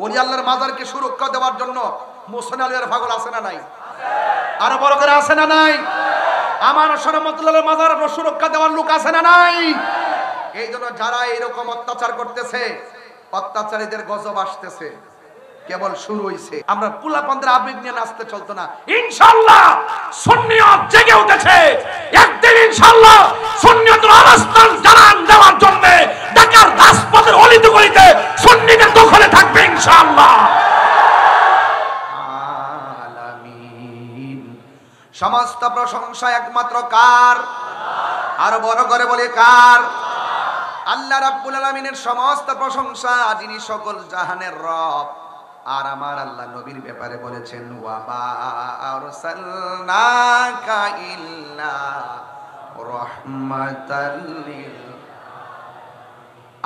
ওলি আল্লাহর মাজারকে সুরক্ষা দেওয়ার জন্য মোহসেন আলীর পাগল আছে না নাই? আরো বড় করে আছে না নাই? আমার রহমাতুল্লাহর মাজার সুরক্ষা দেওয়ার লোক আছে না নাই? এই জন্য যারা এইরকম অত্যাচার করতেছে, অত্যাচারীদের গজব আসতেছে, কেবল শুরু হইছে। আমরা পুলাপানদের আবেগ নিয়ে নাচতে চলতো না। ইনশাআল্লাহ সুন্নিয়ত জেগে উঠেছে। একদিন ইনশাআল্লাহ সুন্নিয়তের অবস্থান জানান দেওয়ার জন্য ঢাকার রাজপথের অলিতে গলিতে সুন্নিদের দখলে থাকবে ইনশাআল্লাহ। আলামিন। সমস্ত প্রশংসা একমাত্র কার? আরো বড় করে বলে কার? আল্লাহ রাব্বুল আলামিনের সমস্ত প্রশংসা, যিনি সকল জাহানের রব। আর আমার আল্লাহ নবীর ব্যাপারে বলেছেন, ওয়া মা আরসালনাকা ইল্লা রাহমাতাল লিল।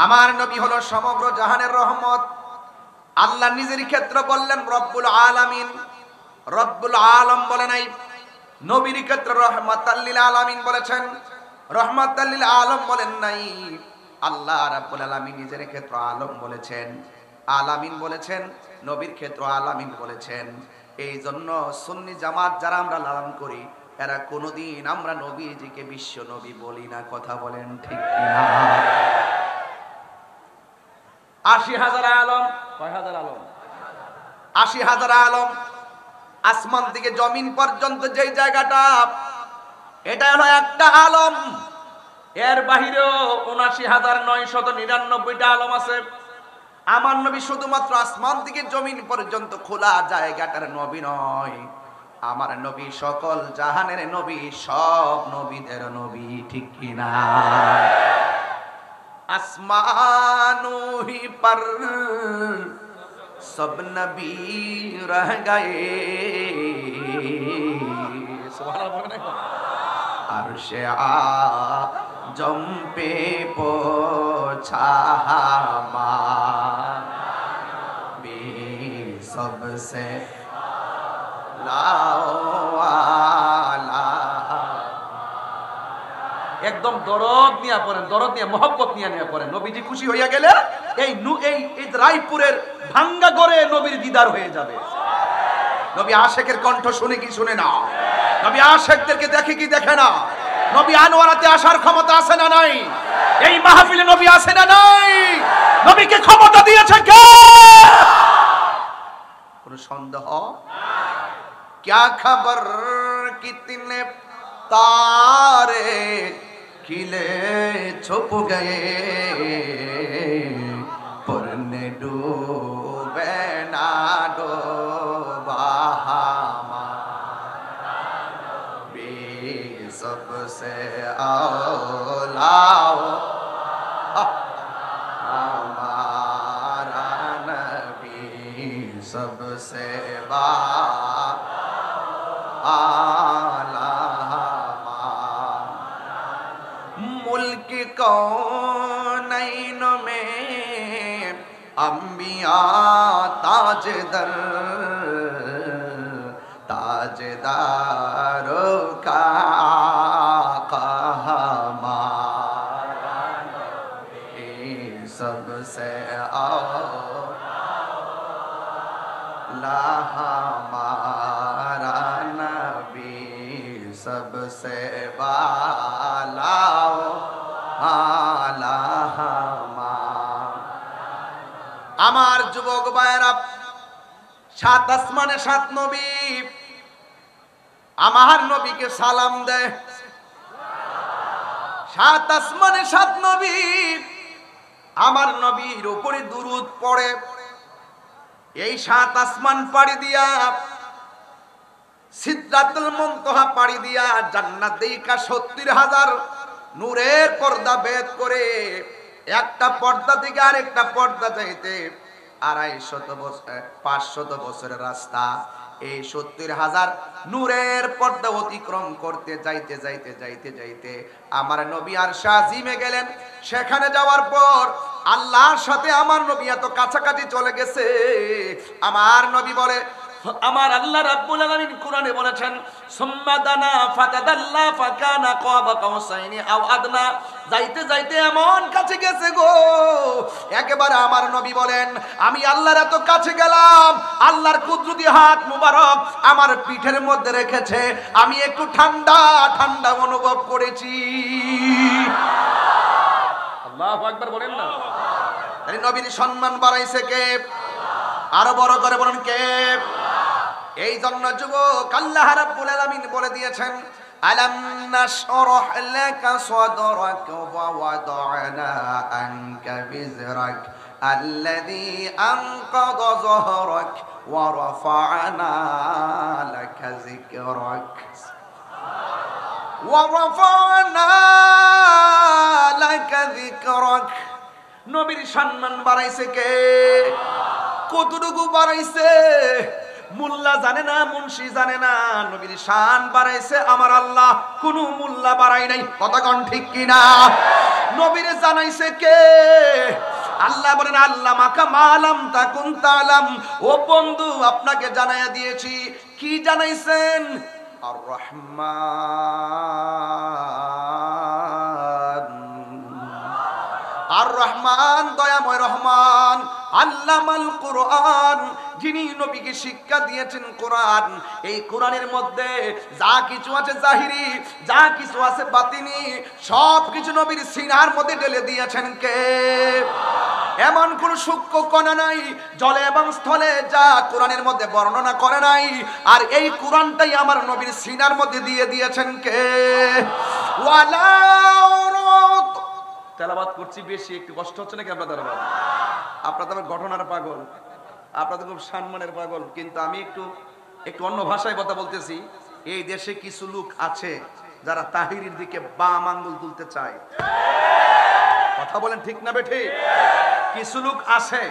আমার নবী হলো সমগ্র জাহানের রহমত। আল্লাহ নিজের ক্ষেত্রে বললেন রব্বুল আলামিন, রব্বুল আলম বলে নাই। নবীর ক্ষেত্রে রহমাতাল লিল আলামিন বলেছেন, রহমাতাল লিল আলম বলেন নাই। আল্লাহ রাব্বুল আলামিন নিজের ক্ষেত্রে আলম বলেছেন, আলামিন বলেছেন, নবীর ক্ষেত্র আলামিন বলেছেন। এই জন্য সুন্নি জামাত যারা আমরা লালন করি, এরা কোনোদিন আমরা নবীজিকে বিশ্ব নবী বলি না। কথা বলেন ঠিক কিনা? ৮০,০০০ আলম। কয় হাজার আলম? ৮০,০০০ আলম। আসমান থেকে জমিন পর্যন্ত যেই জায়গাটা, এটা হলো একটা আলম। এর বাহিরেও ৭৯,৯৯৯টা আলম আছে। আমার নবী শুধুমাত্র আসমান থেকে জমিন পর্যন্ত খোলা জায়গাটার নবী নয়, আমার নবী সকল জাহানের নবী, সব নবীদের নবী। ঠিক কিনা? আসমানো হি পর সব নবী রহ গয়ে, সুবহানাল্লাহ বলেন না? আরশে আজম পে পৌঁছা হামারে সবসে লাওয়ালা। একদম দরদ নিয়ে পড়েন, দরদ নিয়ে, মহব্বত নিয়ে পড়েন। নবীজি খুশি হইয়া গেলে এই রায়পুরের ভাঙ্গা গড়ে নবীর দিদার হয়ে যাবে। নবী আশেকের কণ্ঠ শুনে কি শুনে না? নবী আশেকদেরকে দেখে কি দেখে না? নবী আনোয়ারাতে আসার ক্ষমতা আছে না নাই? এই মাহফিলে নবী আছে না নাই? নবীকে ক্ষমতা দিয়েছে কে? কোন সন্দেহ? क्या खबर कितने तारे खिले छुप गए, पुरने डूबे ना डूबा हमारा नबी सबसे औलाओ, हमारा नबी सबसे मुल्क कौनैन में अंबिया ताजदर, ताजदारों का हमारा नबी सबसे औला, हमारा नबी सबसे बालाओ आला। আমার যুবক ভাইরা, সাত আসমানে সাত নবী আমার নবীকে সালাম দেয়। সাত আসমানে সাত নবী আমার নবীর উপরে দুরূদ পড়ে। এই সাত আসমান পাড়ি দিয়া, সিদরাতুল মুনতাহা পাড়ি দিয়া, জান্নাত দেইকা ৭০,০০০ নূরের পর্দা ভেদ করে একটা পর্দা থেকে আরেকটা পর্দা যাইতে ২৫০ বছর ৫০০ বছরের রাস্তা। এই ৭০,০০০ নূরের পর্দা অতিক্রম করতে যাইতে যাইতে যাইতে যাইতে আমার নবী আরশ আজিমে গেলেন। সেখানে যাওয়ার পর আল্লাহর সাথে আমার নবী এত কাছাকাছি চলে গেছে। আমার নবী বলে, আমার আল্লাহ রাব্বুল আলামিন কোরআনে বলেছেন সুম্মা দানা ফাতাদাল্লা ফাকানা কাবা কাউসাইনি আও আদনা। যাইতে যাইতে এমন কাছে গেছে গো, একেবারে আমার নবী বলেন আমি আল্লাহর এত কাছে গেলাম, আল্লাহর কুদরতি হাত মুবারক আমার পিঠের মধ্যে রেখেছে, আমি একটু ঠান্ডা ঠান্ডা অনুভব করেছি। আল্লাহু আকবার বলেন না। তাই নবীর সম্মান বাড়াইছে কে? আরো বড় করে বলেন কে? এই জন্য যুবক আল্লাহ রাব্বুল আলামিন বলে দিয়েছেন আলাম নাশরাহ লাকা সাদরাক ওয়া ওয়াদা'না আনকা বিজরাক আল্লাযী আনকাযা যহরাক ওয়া রাফা'না লাকা যিকরাক ওয়া রাফা'না লাকা যিকরাক। নবীর সম্মান বাড়াইছে কে? কতটুকু বাড়াইছে? মোল্লা জানে না, মুন্সি জানে না, নবীর শান বাড়াইছে আমার আল্লাহ, কোনো মোল্লা বাড়াই নাই। কথা কোন ঠিক কিনা? নবীর জানাইছে কে? আল্লাহ বলেন আল্লাহ মাকা মালাম তাকুন তালাম। ও বন্ধু আপনাকে জানাইয়া দিয়েছি। কি জানাইছেন? আর রহমান, আর রহমান দয়াময় রহমান আল্লামাল কোরআন, যিনি নবীকে শিক্ষা দিয়েছেন কোরআন। এই কোরআনের মধ্যে যা কিছু আছে জাহিরি, যা কিছু আছে বাতিনি, সব কিছু নবীর সিনার মধ্যে ঢেলে দিয়েছেন কে? এমন কোন সূক্ষ্ম কণা নাই জলে এবং স্থলে যা কোরআনের মধ্যে বর্ণনা করে নাই, আর এই কোরআনটাই আমার নবীর সিনার মধ্যে দিয়ে দিয়েছেন কে? ওয়ালা তেলাওয়াত করছি বেশি, একটু কষ্ট হচ্ছে নাকি আপনাদের? আপনারা তো ঘটনার পাগল, আপনারা খুব সম্মানের পাগল, কিন্তু আমি একটু অন্য ভাষায় কথা বলতেছি। এই দেশে কিছু লোক আছে যারা তাহিরির দিকে বাম আঙ্গুল তুলতে চায়। কথা বলেন ঠিক না বেঠি? কিছু লোক আছে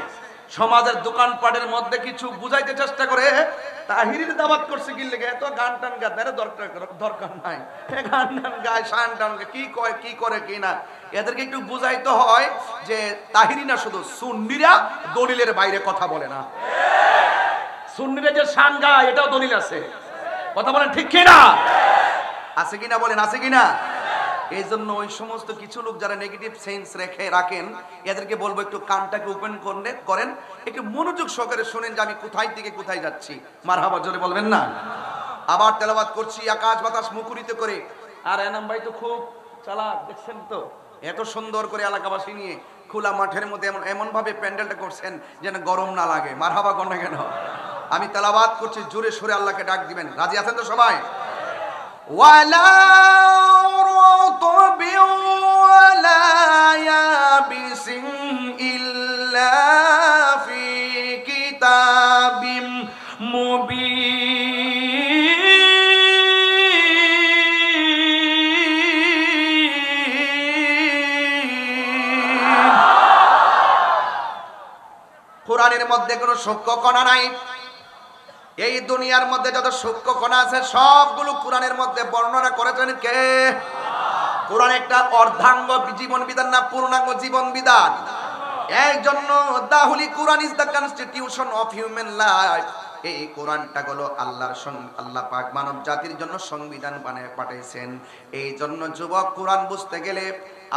সমাজের দোকানপাটের মধ্যে কিছু বুঝাইতে চেষ্টা করে তাহিরির দাওয়াত করছে কি লেগে, এত গান টান গাদের দরকার নাই, গান টান গায় শান টান কি কয় কি করে কি না, এদেরকে একটু বুঝাইতে হয় যে তাহিরি না শুধু সুন্নিরা দলিলের বাইরে কথা বলে না। সুন্নিরা যে শান গায় এটাও দলিল আছে। কথা বলেন ঠিক কিনা? আছে কিনা বলেন, আছে কিনা? এই জন্য ওই সমস্ত কিছু লোক যারা নেগেটিভ সেন্স রাখেন, এদেরকে বলবো একটু কানটাকে ওপেন করেন, একটু মনোযোগ সহকারে শুনেন যে আমি কোথায় থেকে কোথায় যাচ্ছি। মারহাবা জোরে বলবেন না? আবার তেলাওয়াত করছি আকাশ বাতাস মুখরিত করে। আর এনাম ভাই তো খুব চালাক, দেখছেন তো এত সুন্দর করে এলাকাবাসী নিয়ে খোলা মাঠের মধ্যে এমন ভাবে প্যান্ডেলটা করছেন যেন গরম না লাগে। মারহাবা কর না কেন? আমি তেলাওয়াত করছি, জোরে সুরে আল্লাহকে ডাক দিবেন। রাজি আছেন তো সবাই? ওয়ালা ولا يابس إلا في كتاب مبين। কোরআনের মধ্যে কোনো সূক্ষ্ম কণা নাই। এই দুনিয়ার মধ্যে যত সূক্ষ্ম কণা আছে সবগুলো কোরআনের মধ্যে বর্ণনা করেছেন কে? কোরআন একটা অর্ধাঙ্গ জীবন বিধান না পূর্ণাঙ্গ জীবন বিধান। এই জন্য the holy Quran is the constitution of human life. এই কোরআনটা হলো আল্লাহ পাক মানব জাতির জন্য সংবিধান বানিয়ে পাঠাইছেন। এই জন্য যুবক কোরআন বুঝতে গেলে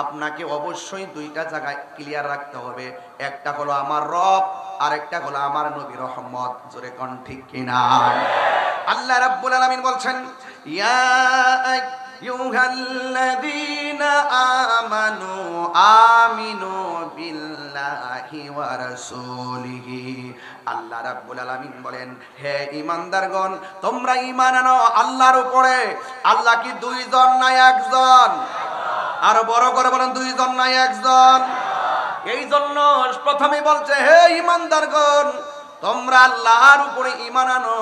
আপনাকে অবশ্যই দুইটা জায়গায় ক্লিয়ার রাখতে হবে। একটা হলো আমার রব, আর একটা হলো আমার নবী রহমত। জোরে কোন ঠিক কিনা? আল্লাহ রাব্বুল আলামিন বলছেন ইয়া আইয়ুহাল্লাযীনা আমানু আমিনু বিল্লাহি ওয়া রাসূলিহি। আল্লাহ রাব্বুল আলামিন বলেন হে ঈমানদারগণ তোমরা ঈমান আনো আল্লাহর উপরে। আল্লাহ কি দুইজন না একজন? আর বড় করে বলেন দুইজন না একজন? এই জন্য প্রথমে বলছে হে ঈমানদারগণ তোমরা আল্লাহর উপরে ঈমান আনো,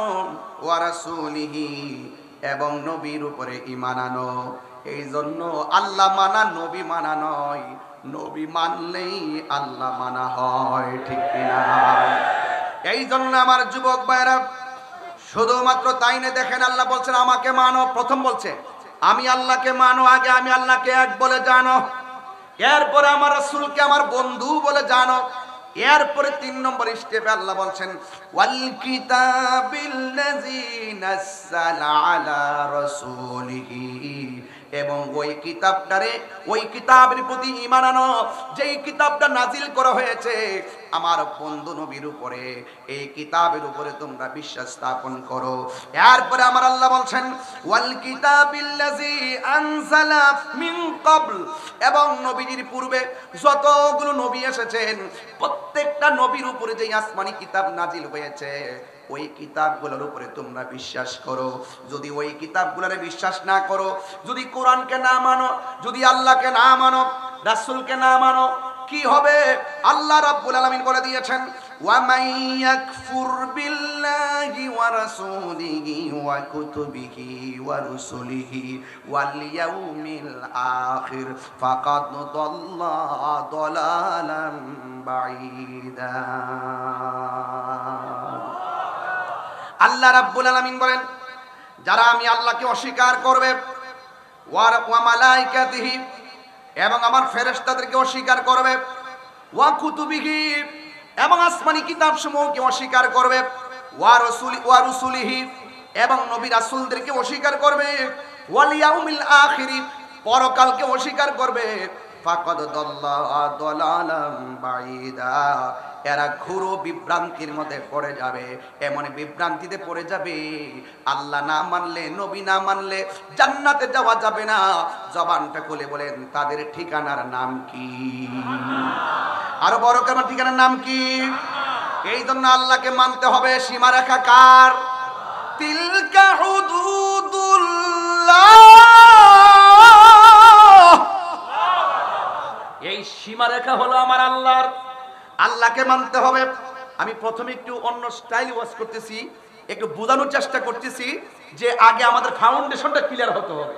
ওয়া রাসূলিহি এবং নবীর উপরে ঈমান আনো। এই জন্য আল্লাহ মানা নবী মানা নয়, নবী মানলেই আল্লাহ মানা হয়। ঠিক কিনা? এই জন্য আমার যুবক ভাইরা শুধুমাত্র তাই না, দেখেন আল্লাহ বলছেন আমাকে মানো। প্রথম বলছে আমি আল্লাহকে মানো, আগে আমি আল্লাহকে এক বলে জানো, এরপরে আমার রাসূলকে আমার বন্ধু বলে জানো, এরপরে 3 নম্বর স্টেপে আল্লাহ বলছেন ওয়াল কিতাবিল্লাযী নাযালা আলা রাসূলিহি, এবং ওই কিতাবটারে, ওই কিতাবের প্রতি ঈমান আনো যেই কিতাবটা নাজিল করা হয়েছে আমার বন্ধু নবীর উপরে, এই কিতাবের উপরে তোমরা বিশ্বাস স্থাপন করো। এরপরে আমার আল্লাহ বলছেন ওয়াল কিতাবিল্লাযী আনজালা মিন ক্বাবল, এবং নবীর পূর্বে যতগুলো নবী এসেছেন প্রত্যেকটা নবীর উপরে যেই আসমানি কিতাব নাজিল হয়েছে ওই কিতাবগুলোর উপরে তোমরা বিশ্বাস করো। যদি ওই কিতাবগুলোরে বিশ্বাস না করো, যদি কোরআনকে না মানো, যদি আল্লাহকে না মানো, রাসূলকে না মানো, কি হবে? আল্লাহ রাব্বুল আলামিন বলে দিয়েছেন ওয়া মান ইয়াকফুর বিল্লাহি ওয়া রাসূলিহি ওয়া কুতুবিহি ওয়া রুসুলিহি ওয়াল ইয়াউমিল আখির ফাকাদ দাল্লা দালালান বাঈদা। আল্লাহ রাব্বুল আলামিন বলেন যারা আমি আল্লাহকে অস্বীকার করবে, ওয়া মালাইকাতিহি, এবং আমার ফেরেশতাদেরকে অস্বীকার করবে, ওয়া কুতুবিহি, এবং আসমানি কিতাবসমূহকে অস্বীকার করবে, ওয়া রুসুলিহি, এবং নবী রাসূলদেরকে অস্বীকার করবে, ওয়াল ইয়াউমিল আখির, পরকালকে অস্বীকার করবে, ফাকাদ দাল্লা দালালান বাঈদা, এরা ঘোর বিভ্রান্তির মধ্যে পড়ে যাবে। এমন বিভ্রান্তিতে পড়ে যাবে আল্লাহ না মানলে, নবী না মানলে জান্নাতে যাওয়া যাবে না। জবানটা খুলে বলেন তাদের ঠিকানার নাম কি? আরো বড় করে ঠিকানার নাম কি? এই জন্য আল্লাহকে মানতে হবে। সীমারেখা কার? তিলকা হুদুদুল্লাহ, এই সীমারেখা হলো আমার আল্লাহর। আল্লাহকে মানতে হবে। আমি প্রথমে একটু অন্য স্টাইল ওয়াজ করতেছি, একটু বোঝানোর চেষ্টা করতেছি যে আগে আমাদের ফাউন্ডেশনটা ক্লিয়ার হতে হবে।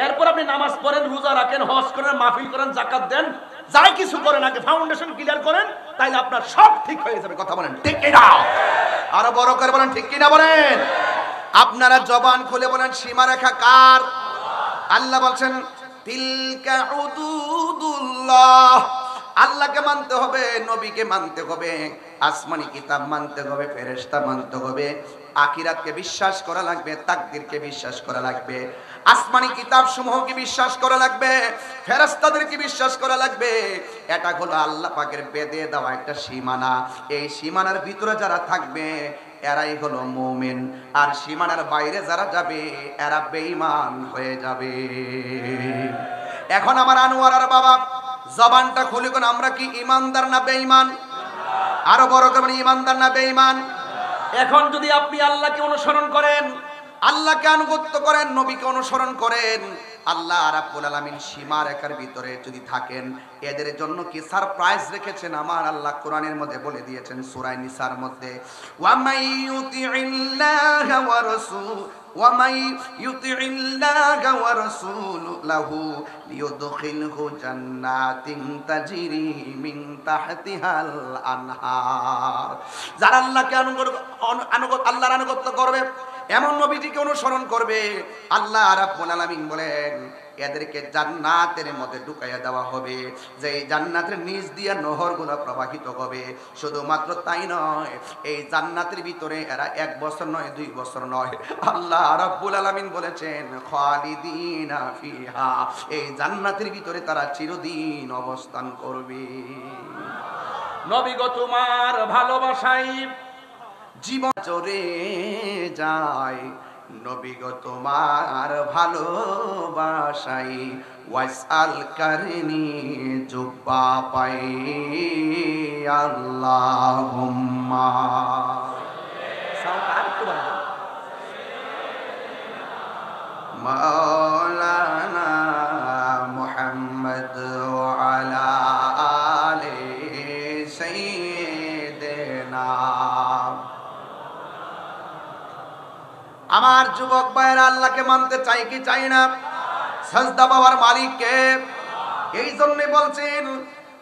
এরপর আপনি নামাজ পড়েন, রোজা রাখেন, হজ করেন, মাহফিল করেন, যাকাত দেন, যাই কিছু করেন, আগে ফাউন্ডেশন ক্লিয়ার করেন, তাইলে আপনার সব ঠিক হয়ে যাবে। কথা বলেন ঠিক কিনা? আরো বড় করে বলেন ঠিক কিনা বলেন। আপনারা জবান খুলে বলেন সীমারেখা কার? আল্লাহ বলছেন তিলকা হুদুদুল্লাহ। আল্লাহকে মানতে হবে, নবীকে মানতে হবে, আসমানি কিতাব মানতে হবে, ফেরেশতা মানতে হবে, আখিরাতকে বিশ্বাস করা লাগবে, তাকদীরকে বিশ্বাস করা লাগবে, আসমানি কিতাব সমূহকে বিশ্বাস করা লাগবে, ফেরেশতাদেরকে বিশ্বাস করা লাগবে। এটা হলো আল্লাহ পাকের বেঁধে দেওয়া একটা সীমানা। এই সীমানার ভিতরে যারা থাকবে এরাই হলো মুমিন, আর সীমানার বাইরে যারা যাবে এরা বেঈমান হয়ে যাবে। এখন আমার আনোয়ার আর বাবা জবানটা খুলে কোন আমরা কি ইমানদার না বেঈমান? আরো বড় করে ইমানদার না বেঈমান? এখন যদি আপনি আল্লাহকে অনুসরণ করেন, আল্লাহকে আনুগত্য করেন, নবীকে অনুসরণ করেন, আল্লাহ রাব্বুল আলামিন সীমারেখার ভিতরে যদি থাকেন, এদের জন্য কি সারপ্রাইজ রেখেছেন আমার আল্লাহ কোরআনের মধ্যে বলে দিয়েছেন সূরা নিসার মধ্যে ওয়া মাই ইউতিইল্লাহা ওয়া রাসূল ওয়া মাই ইউতিইল্লাহা ওয়া রাসূলাহু লিইউদখিলহু জান্নাতিন তাজরি মিন তাহতিহাল আনহার। যারা আল্লাহকে আল্লাহর আনুগত্য করবে, এমন নবীজিকে অনুসরণ করবে, আল্লাহ রাব্বুল আলামিন বলেন এদেরকে জান্নাতের মধ্যে ঢুকাইয়া দেওয়া হবে, যে এই জান্নাতের নিচ দিয়ে নহরগুলো প্রবাহিত হবে। শুধুমাত্র তাই নয়, এই জান্নাতের ভিতরে এরা 1 বছর নয়, 2 বছর নয়, আল্লাহ রাব্বুল আলামিন বলেছেন খালিদিনা ফিহা, এই জান্নাতের ভিতরে তারা চিরদিন অবস্থান করবে। নবী গো তোমার ভালোবাসায় জীবন চরে যায়, নবী গো তোমার ভালোবাসাই ওয়াসাল কারনি জুব্বা পাই আল্লাহুম্মা। মাওলানা মুহাম্মদ ওয়া আলা আলি সাইয়্যিদিনা। আমার যুবক ভাইরা আল্লাহকে মানতে চাই কি চাই না? সাজদা পাওয়ার মালিক কে? এই জন্য বলছেন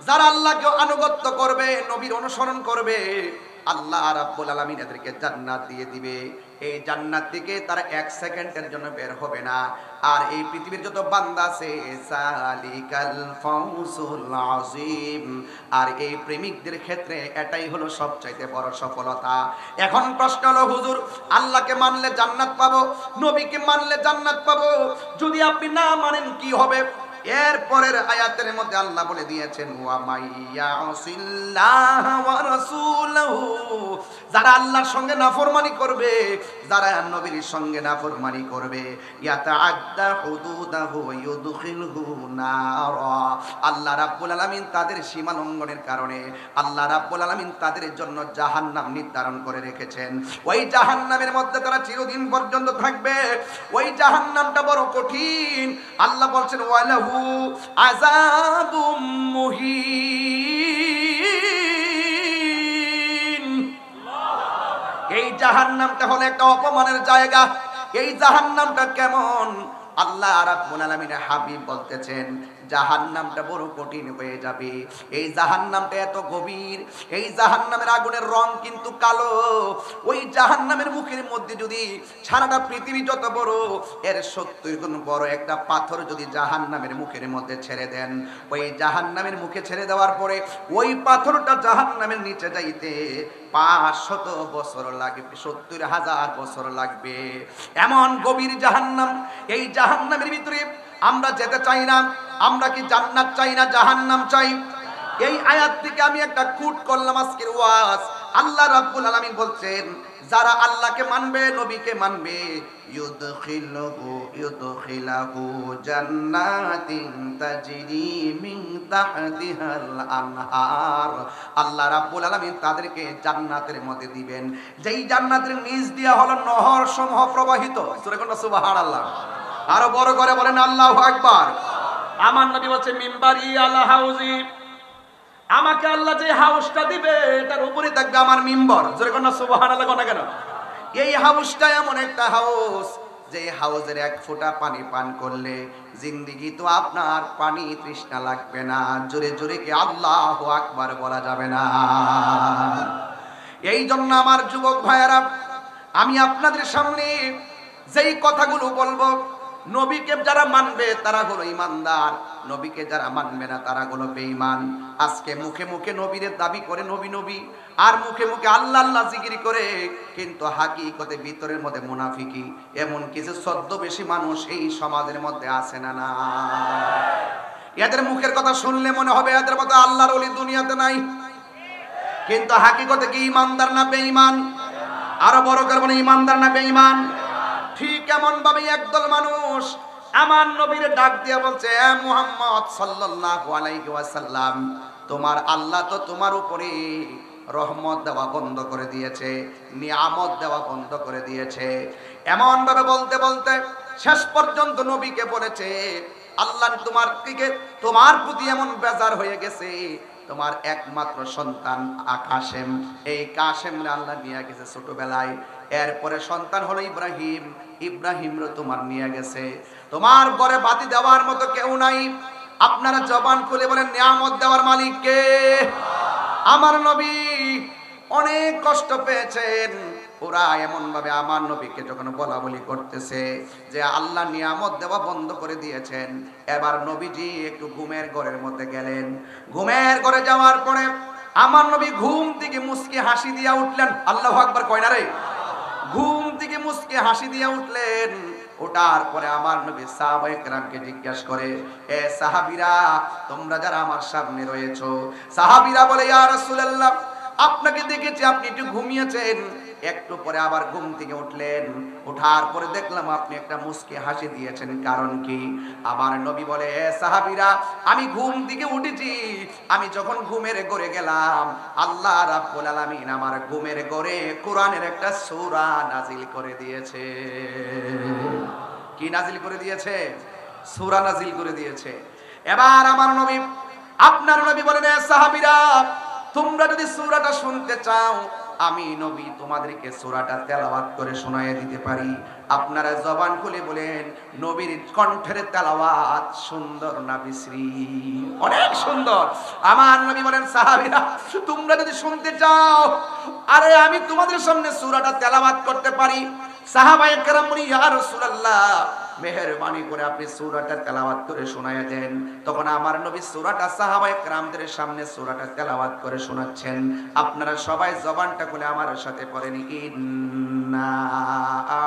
যারা আল্লাহকে আনুগত্য করবে, নবীর অনুসরণ করবে, আল্লাহ রাব্বুল আলামিন এদেরকে জান্নাত দিয়ে দিবে। এই জান্নাত থেকে তারা 1 সেকেন্ডের জন্য বের হবে না। আর এই পৃথিবীর যত বান্দা আছে, সালিকাল ফাউজুল আযীম, আর এই প্রেমিকদের ক্ষেত্রে এটাই হলো সবচাইতে বড় সফলতা। এখন প্রশ্ন হলো, হুজুর আল্লাহকে মানলে জান্নাত পাবো, নবীকে মানলে জান্নাত পাবো, যদি আপনি না মানেন কি হবে? এর পরের আয়াতের মধ্যে আল্লাহ বলে দিয়েছেন, ওয়া মাইয়াসিল্লাহ ওয়া রাসূলহু, যারা আল্লাহর সঙ্গে নাফরমানি করবে, যারা নবীর সঙ্গে নাফরমানি করবে, ইয়াতাআদ্দা হুদুদাহু ওয়া ইউদখিলহু নারা, আল্লাহ রাব্বুল আলামিন তাদের সীমা লঙ্ঘনের কারণে আল্লাহ রাব্বুল আলামিন তাদের জন্য জাহান্নাম নির্ধারণ করে রেখেছেন। ওই জাহান্নামের মধ্যে তারা চিরদিন পর্যন্ত থাকবে। ওই জাহান্নামটা বড় কঠিন। আল্লাহ বলছেন, ওয়ালাহু আযাবুম মুহিন, এই জাহান্নামটা হলো একটা অপমানের জায়গা। এই জাহান্নামটা কেমন? আল্লাহ রাব্বুল আলামিনের হাবিব বলতেছেন, জাহান্নামটা বড় কঠিন হয়ে যাবে। এই জাহান্নামটা এত গভীর, এই জাহান্নামের আগুনের রং কিন্তু কালো। ওই জাহান্নামের মুখের মধ্যে যদি সারাটা পৃথিবী যত বড়, এর 70 গুণ বড় একটা পাথর যদি জাহান্নামের মুখের মধ্যে ছেড়ে দেন, ওই জাহান্নামের মুখে ছেড়ে দেওয়ার পরে ওই পাথরটা জাহান্নামের নিচে যাইতে 500 বছর লাগবে, 70,000 বছর লাগবে। এমন গভীর জাহান্নাম। এই জাহান্নামের ভিতরে আমরা যেতে চাই না। আমরা কি জান্নাত চাই না জাহান্নাম চাই? এই আয়াত থেকে আমি একটা কুট করলাম আজকের ওয়াজ। আল্লাহ রাব্বুল আলামিন বলছেন, যারা আল্লাহকে মানবে, নবীকে মানবে, ইউদখিলাহু জান্নাতিন তাজরি মিন তাহতিহাল আনহার, আল্লাহ রাব্বুল আলামিন তাদেরকে জান্নাতের মধ্যে দিবেন, যেই জান্নাতের নিচ দিয়া হলো নহর সমূহ প্রবাহিত। সূরা কোন সুবহানাল্লাহ, আরো বড় করে বলেন আল্লাহু আকবার। আমার নবী বলছে, মিম্বারি আলা হাউজি, আমাকে আল্লাহ যে হাউসটা দিবে এটার উপরে থাকবে আমার মিম্বর। জোরে কোন সুবহানাল্লাহ কোন কেন? এই হাউসটা এমন একটা হাউস, যে হাউজের 1 ফোঁটা পানি পান করলে জিন্দেগি তো আপনার পানি তৃষ্ণা লাগবে না। জোরে জোরে কি আল্লাহু আকবার বলা যাবে না? এই জন্য আমার যুবক ভাইয়েরা, আমি আপনাদের সামনে যেই কথাগুলো বলবো, নবীকে যারা মানবে তারা হলো ইমানদার, নবীকে যারা মানবে না তারা হলো বেঈমান। আজকে মুখে মুখে নবীর দাবি করে নবী নবী, আর মুখে মুখে আল্লাহ আল্লাহ জিকির করে, কিন্তু হাকিকতে ভিতরের মধ্যে মুনাফিকি। এমন কিছু ছদ্মবেশী মানুষ এই সমাজের মধ্যে আছে না? না, এদের মুখের কথা শুনলে মনে হবে এদের মতো আল্লাহর ওলি দুনিয়াতে নাই, কিন্তু হাকিকতে কি ইমানদার না বেঈমান? আরো বড় করে বলে, ইমানদার না বেঈমান? ঠিক এমন ভাবে একদল মানুষ আমার নবীর ডাক দিয়া বলছে, এ মুহাম্মদ সাল্লাল্লাহু আলাইহি ওয়াসাল্লাম, তোমার আল্লাহ তো তোমার উপরে রহমত দেওয়া বন্ধ করে দিয়েছে, নিয়ামত দেওয়া বন্ধ করে দিয়েছে। এমন ভাবে বলতে বলতে শেষ পর্যন্ত নবীকে বলেছে, আল্লাহ তোমার প্রতি এমন বেজার হয়ে গেছে, তোমার একমাত্র সন্তান কাসেম, এই কাসেমরে আল্লাহ নিয়ে গেছে ছোটবেলায়। এরপরে সন্তান হলো ইব্রাহিম, ইব্রাহিমরে তোমার নিয়ে গেছে। তোমার ঘরে বাতি দেওয়ার মতো কেউ নাই। আপনারা জবান খুলে বলেন, নিয়ামত দেওয়ার মালিক কে? আমার নবী অনেক কষ্ট পেয়েছেন। ওরা এমন ভাবে আমার নবীকে যখন বলা বলি করতেছে যে আল্লাহ নিয়ামত দেওয়া বন্ধ করে দিয়েছেন, এবার নবীজি একটু ঘুমের ঘরের মধ্যে গেলেন। ঘুমের ঘরে যাওয়ার পরে আমার নবী ঘুম থেকে মুস্কি হাসি দিয়া উঠলেন। আল্লাহু আকবার কয় না রে? ঘুম থেকে মুস্কি হাসি দিয়া উঠলেন। ওঠার পরে আমার নবী সাহাবায়ে কেরামকে জিজ্ঞাসা করে, এ সাহাবীরা, তোমরা যারা আমার সামনে রয়েছো। সাহাবীরা বলে, ইয়া রাসূলুল্লাহ, আপনাকে দেখেছি আপনি একটু ঘুমিয়েছেন, একটু পরে আবার ঘুম থেকে উঠলেন। ওঠার পরে দেখলাম আপনি একটা মুস্কি হাসি দিয়েছেন, কারণ কি? আমার নবী বলে, এ সাহাবীরা, আমি ঘুম থেকে উঠেছি, আমি যখন ঘুমের ঘরে গেলাম, আল্লাহ রাব্বুল আলামিন আমার ঘুমের ঘরে কোরআনের একটা সূরা নাজিল করে দিয়েছে। কি নাজিল করে দিয়েছে? সূরা নাজিল করে দিয়েছে। এবার আমার নবী, আপনার নবী বলেন, এ সাহাবীরা, তোমরা যদি সূরাটা শুনতে চাও, আমি নবী তোমাদেরকে সূরাটা তেলাওয়াত করে শোনায়ে দিতে পারি। আপনারা জবান খুলে বলেন, নবীর কণ্ঠের তেলাওয়াত সুন্দর না বিশ্রী? অনেক সুন্দর। আমার নবী বলেন, সাহাবীরা, তোমরা যদি শুনতে চাও, আর আমি তোমাদের সামনে সূরাটা তেলাওয়াত করতে পারি। সাহাবায়ে কেরাম বলি, ইয়া রাসূলুল্লাহ, মেহেরবানি করে আপনি সূরাটা তেলাওয়াত করে শোনায়া দেন। তখন আমার নবী সূরাটা সাহাবায়ে কেরামদের সামনে সূরাটা তেলাওয়াত করে শোনাচ্ছেন। আপনারা সবাই জবানটা খুলে আমার সাথে পড়েন, ইন্না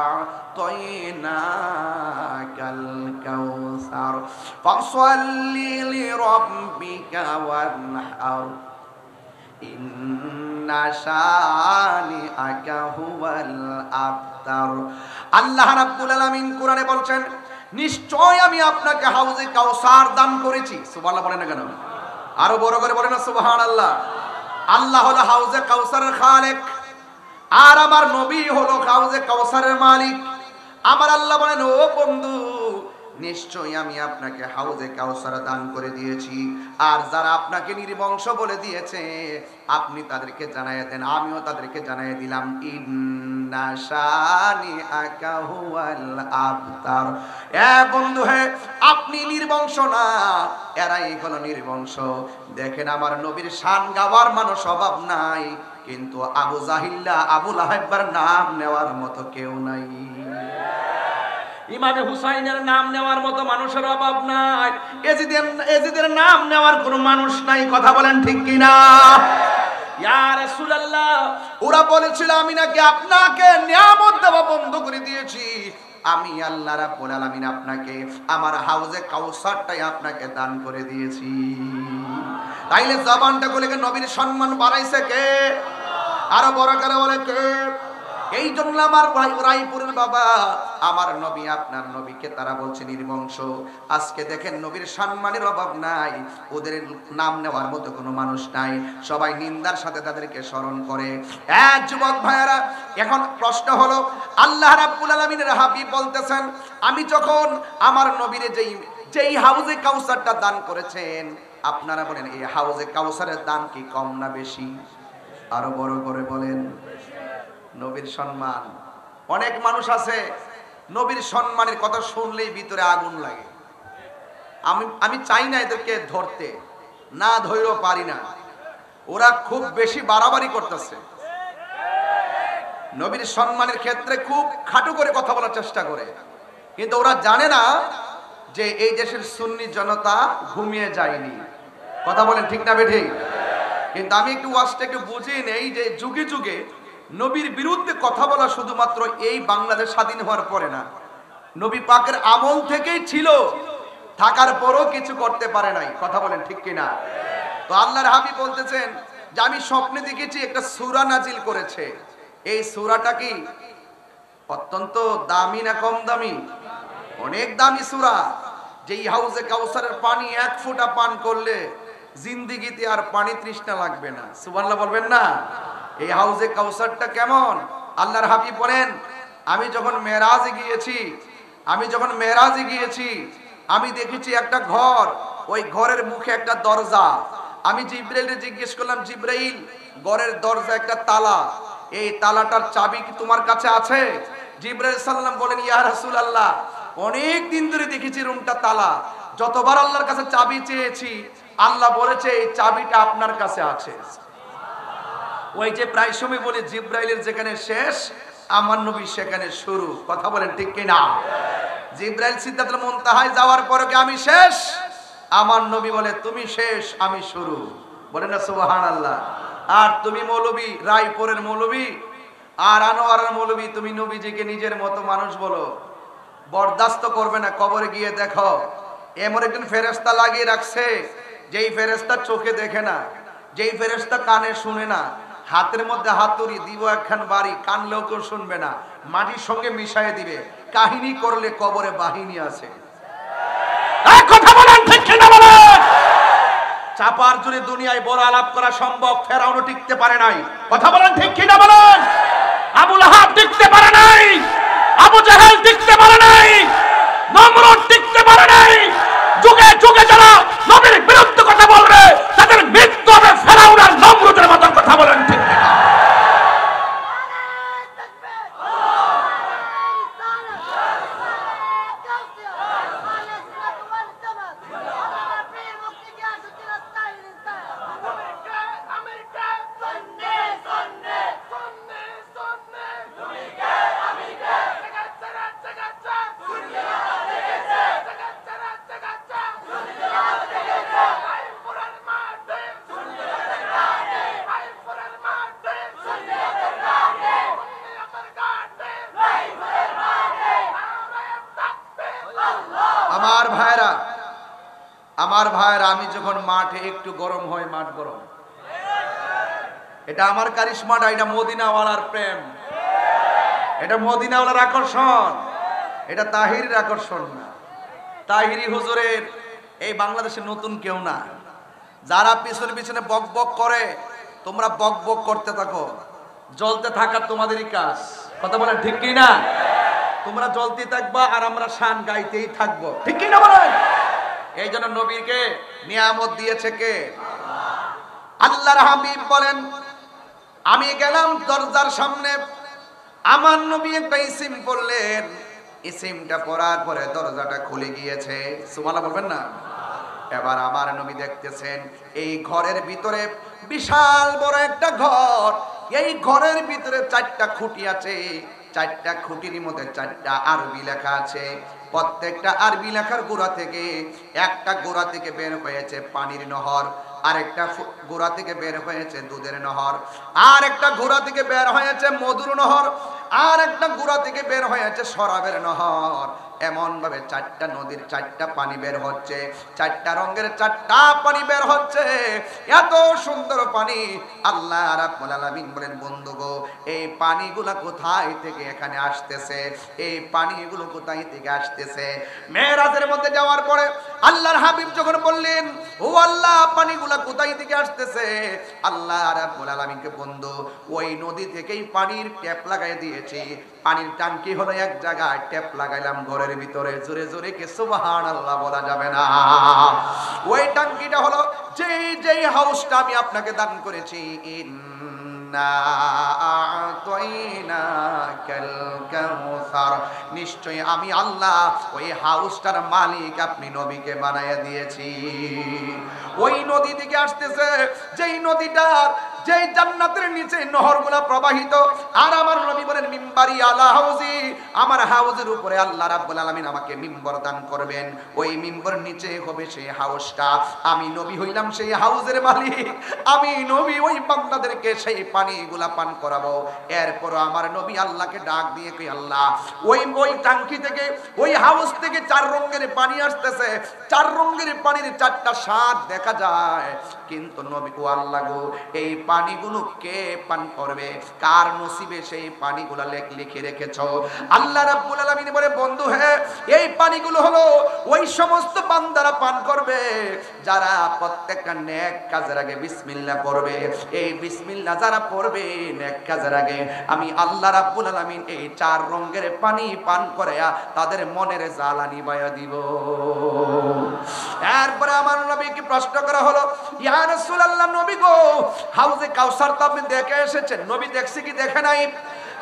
আ'তাইনাকাল কাউসার ফাসল্লি লিরাব্বিকা ওয়ানহার ইন্না শানিআকা হুয়াল আবতার। আল্লাহ রাব্বুল আলামিন কোরআনে বলছেন, নিশ্চয় আমি আপনাকে হাউজে কাউসার দান করেছি। সুবহানাল্লাহ বলেন না কেন? আরো বড় করে বলেন না সুবহানাল্লাহ। আল্লাহ হলো হাউজে কাউসারের খালেক, আর আমার নবী হলো হাউজে কাউসারের মালিক। আমার আল্লাহ বলেন, ও বন্ধু, নিশ্চয়ই আমি আপনাকে হাউজে কাউসার দান করে দিয়েছি। আর যারা আপনাকে নির্বংশ বলে দিয়েছে, আপনি তাদেরকে জানাইয়া দেন, আমিও তাদেরকে জানাইয়া দিলাম, ইন্না শানিআকা হুয়াল আবতার। এ বন্ধু হে, আপনি নির্বংশ না, এরাই হলো নির্বংশ। দেখেন, আমার নবীর শান গাওয়ার মানুষ অভাব নাই, কিন্তু আবু জাহিল্লা, আবু লাহাবের নাম নেওয়ার মতো কেউ নাই। ইমামে হুসাইনের নাম নেওয়ার মতো মানুষের অভাব নাই। এজিদের নাম নেওয়ার কোনো মানুষ নাই। কথা বলেন ঠিক কিনা? ইয়া রাসূলুল্লাহ, ওরা বলেছিল আমি নাকি আপনাকে নিয়ামত দেওয়া বন্ধ করে দিয়েছি। আমি আল্লাহ রাব্বুল আলামিন আপনাকে আমার হাউজে কাউসারটাই আপনাকে দান করে দিয়েছি। তাইলে জবানটা খুলে নবীর সম্মান বাড়াইছে কে? আরো বড় করে বলে কে? এই জন্য আমার রায়পুরের বাবা, আমার নবী, আপনার নবীকে তারা বলছে নির্বংশ। আজকে দেখেন নবীর সম্মানের অভাব নাই, ওদের নাম নেওয়ার মতো কোনো মানুষ নাই, সবাই নিন্দার সাথে তাদেরকে স্মরণ করে। এক যুবক ভাইয়েরা, এখন প্রশ্ন হলো, আল্লাহ রাব্বুল আলামিনের হাবিব বলতেছেন, আমি যখন আমার নবীর যেই হাউজে কাউসারটা দান করেছেন, আপনারা বলেন এই হাউজে কাউসারের দাম কি কম না বেশি? আরো বড় করে বলেন। নবীর সম্মান, অনেক মানুষ আছে নবীর সম্মানের কথা শুনলেই ভিতরে আগুন লাগে। আমি চাই না এদেরকে ধরতে, না ধরেও পারি না, ওরা খুব বেশি বাড়াবাড়ি করতেছে। নবীর সম্মানের ক্ষেত্রে খুব খাটো করে কথা বলার চেষ্টা করে, কিন্তু ওরা জানে না যে এই দেশের সুন্নি জনতা ঘুমিয়ে যায়নি। কথা বলেন ঠিক না বেঠিক? কিন্তু আমি একটু ওয়াজটা একটু বুঝিয়ে নেই যে যুগে যুগে নবীর বিরুদ্ধে কথা বলা শুধুমাত্র এই বাংলাদেশ স্বাধীন হওয়ার পরে না, নবী পাকের আমল থেকেই ছিল, থাকার পরও কিছু করতে পারে নাই। কথা বলেন ঠিক কিনা? তো আল্লাহর হাবিব বলতেছেন যে আমি স্বপ্নে দেখেছি একটা সূরা নাজিল করেছে। এই সূরাটা কি অত্যন্ত দামি না কম দামি? অনেক দামি সূরা। যেই হাউজে কাউসারের পানি এক ফোঁটা পান করলে জিন্দিগিতে আর পানি তৃষ্ণা লাগবে না। সুবহানাল্লাহ বলবেন না? এই হাউজে কাউসারটা কেমন? আল্লাহর হাবিব বলেন, আমি যখন মেরাজে গিয়েছি আমি দেখেছি একটা ঘর, ওই ঘরের মুখে একটা দরজা। আমি জিবরাইলকে জিজ্ঞেস করলাম, জিবরাইল, ঘরের দরজা একটা তালা, এই তালাটার চাবি কি তোমার কাছে আছে? জিবরাইল সাল্লাম বলেন, ইয়া রাসূলুল্লাহ, অনেক দিন ধরে দেখেছি রুমটা তালা, যতবার আল্লাহর কাছে চাবি চেয়েছি আল্লাহ বলেছে এই চাবিটা আপনার কাছে আছে। ওই যে প্রায় সময় বলে জিবরাইলের যেখানে শেষ আমার নবী সেখানে শুরু। কথা বলেন ঠিক কিনা? জিবরাইল সিদরাতুল মুনতাহায় যাওয়ার পরে কি আমি শেষ? আমার নবী বলে তুমি শেষ, আমি শুরু। বলেন না সুবহানাল্লাহ। আর তুমি মৌলবী, রায়পুরের মৌলবী আর আনোয়ারের মৌলবী, তুমি নবীজিকে নিজের মতো মানুষ বলো, বরদাস্ত করবে না। কবরে গিয়ে দেখো এমন একজন ফেরেশতা লাগিয়ে রাখছে, যেই ফেরেশতা চোখে দেখে না, যেই ফেরেশতা কানে শুনে না, হাতের মধ্যে হাতুড়ি দিব একখান বাড়ি, কানলেও কেউ শুনবে না, মাটির সঙ্গে মিশাইয়ে দিবে। কাহিনী করলে কবরে বাহিনী আছে। কথা বলেন ঠিক কিনা বলেন? চাপার জুড়ে দুনিয়ায় বড় আলাপ করা সম্ভব, ফেরাউনও টিকতে পারে নাই। কথা বলেন ঠিক কিনা বলেন? আবু লাহাব টিকতে পারে নাই, আবু জাহেল টিকতে পারে নাই, নমরুদ টিকতে পারে নাই। যুগে যুগে যারা নবীর বিরুদ্ধে কথা বলবে তাদের মৃত্যু হবে ফেরাউন আর নমরুদের মতো। কথা বলেন ঠিক কিনা? আমার ভাইয়ের, আমি যখন মাঠে একটু গরম হয়, মাঠ গরম। এটা আমার কারিশমা না, এটা মদিনাওয়ালার প্রেম, এটা মদিনাওয়ালার আকর্ষণ, এটা তাহিরির আকর্ষণ না। তাহিরি হুজুরের এই বাংলাদেশে নতুন কেউ না। যারা পিছনে পিছনে বক বক করে, তোমরা বক বক করতে থাকো, জ্বলতে থাকার তোমাদেরই কাজ। কথা বলেন ঠিক কি না? তোমরা জ্বলতে থাকবা আর আমরা শান গাইতেই থাকবো, ঠিক কি না বলেন? এই জন্য নবীকে নিয়ামত দিয়েছে কে? আল্লাহর হাবিব বলেন, আমি গেলাম দরজার সামনে, আমার নবী একটা ইসিম পড়লেন, ইসিমটা পড়ার পরে দরজাটা খুলে গিয়েছে। সুবহানাল্লাহ বলবেন না? এবার আমার নবী দেখতেছেন এই ঘরের ভিতরে বিশাল বড় একটা ঘর, এই ঘরের ভিতরে 4টা খুঁটি আছে, 4টা খুঁটির মধ্যে 4টা আরবি লেখা আছে। প্রত্যেকটা আরবি লেখার গোড়া থেকে, একটা গোড়া থেকে বের হয়েছে পানির নহর, আরেকটা গোড়া থেকে বের হয়েছে দুধের নহর, আর একটা গোড়া থেকে বের হয়েছে মধুর নহর, আর একটা গোড়া থেকে বের হয়েছে শরাবের নহর। এমন ভাবে 4টা নদীর 4টা পানি বের হচ্ছে, 4টা রঙের 4টা পানি বের হচ্ছে। এত সুন্দর পানি। আল্লাহ রাব্বুল আলামিন বলেন, বন্ধু গো, এই পানিগুলা কোথায় থেকে এখানে আসতেছে? এই পানিগুলো কোথায় থেকে আসতেছে? মেরাজের মধ্যে যাওয়ার পরে আল্লাহর হাবিব যখন বললেন, ও আল্লাহ, পানিগুলা কোথায় থেকে আসতেছে? আল্লাহ রাব্বুল আলামিনকে, বন্ধু, ওই নদী থেকেই পানির ট্যাপ লাগাই দিয়েছি। পানির ট্যাঙ্কি হলো এক জায়গায়, ট্যাপ লাগাইলাম ঘরের ভিতরে। জোরে জোরে কে সুবহানাল্লাহ বলা যাবে না? ওই ট্যাঙ্কিটা হলো যেই হাউসটা আমি আপনাকে দান করেছি। ইন্না আ'তাইনাকাল কাউসার, নিশ্চয়ই আমি আল্লাহ ওই হাউসটার মালিক আপনি নবীকে বানায়া দিয়েছি। ওই নদী থেকে আসতেছে, যেই নদীটার, যেই জান্নাতের নিচে নহরগুলা প্রবাহিত। আর আমার নবী বলেন, মিম্বারি আলা হাউজি, আমার হাউজের উপরে আল্লাহ রাব্বুল আলামিন আমাকে মিম্বর দান করবেন। ওই মিম্বর নিচে হবে সেই হাউসটা। আমি নবী হইলাম সেই হাউজের মালিক। আমি নবী ওই বান্দাদেরকে সেই পানিগুলা পান করাবো। এরপর আমার নবী আল্লাহকে ডাক দিয়ে কই, আল্লাহ, ওই টাঙ্কি থেকে, ওই হাউস থেকে 4 রঙের পানি আসতেছে। 4 রঙের পানির 4টা স্বাদ দেখা যায়, কিন্তু নবী ও আল্লাহ গো, এই পানিগুলো কে পান করবে? কার নসিবে সেই পানিগুলো লিখে রেখেছো? আল্লাহ রাব্বুল আলামিন বলে, বন্ধু, হ্যাঁ, এই পানিগুলো হলো ওই সমস্ত বান্দারা পান করবে যারা প্রত্যেকটা নেক কাজের আগে বিসমিল্লাহ পড়বে। এই বিসমিল্লাহ যারা পড়বে নেক কাজের আগে, আমি আল্লাহ রাব্বুল আলামিন এই 4 রঙের পানি পান করায়া তাদের মনের জ্বালা নিভাইয়া দিব। এরপরে আমার নবীকে প্রশ্ন করা হলো, ইয়া রাসূলুল্লাহ, নবী গো, হাউজে কাউসার তো আপনি দেখে এসেছেন, নবী দেখছে কি দেখে নাই?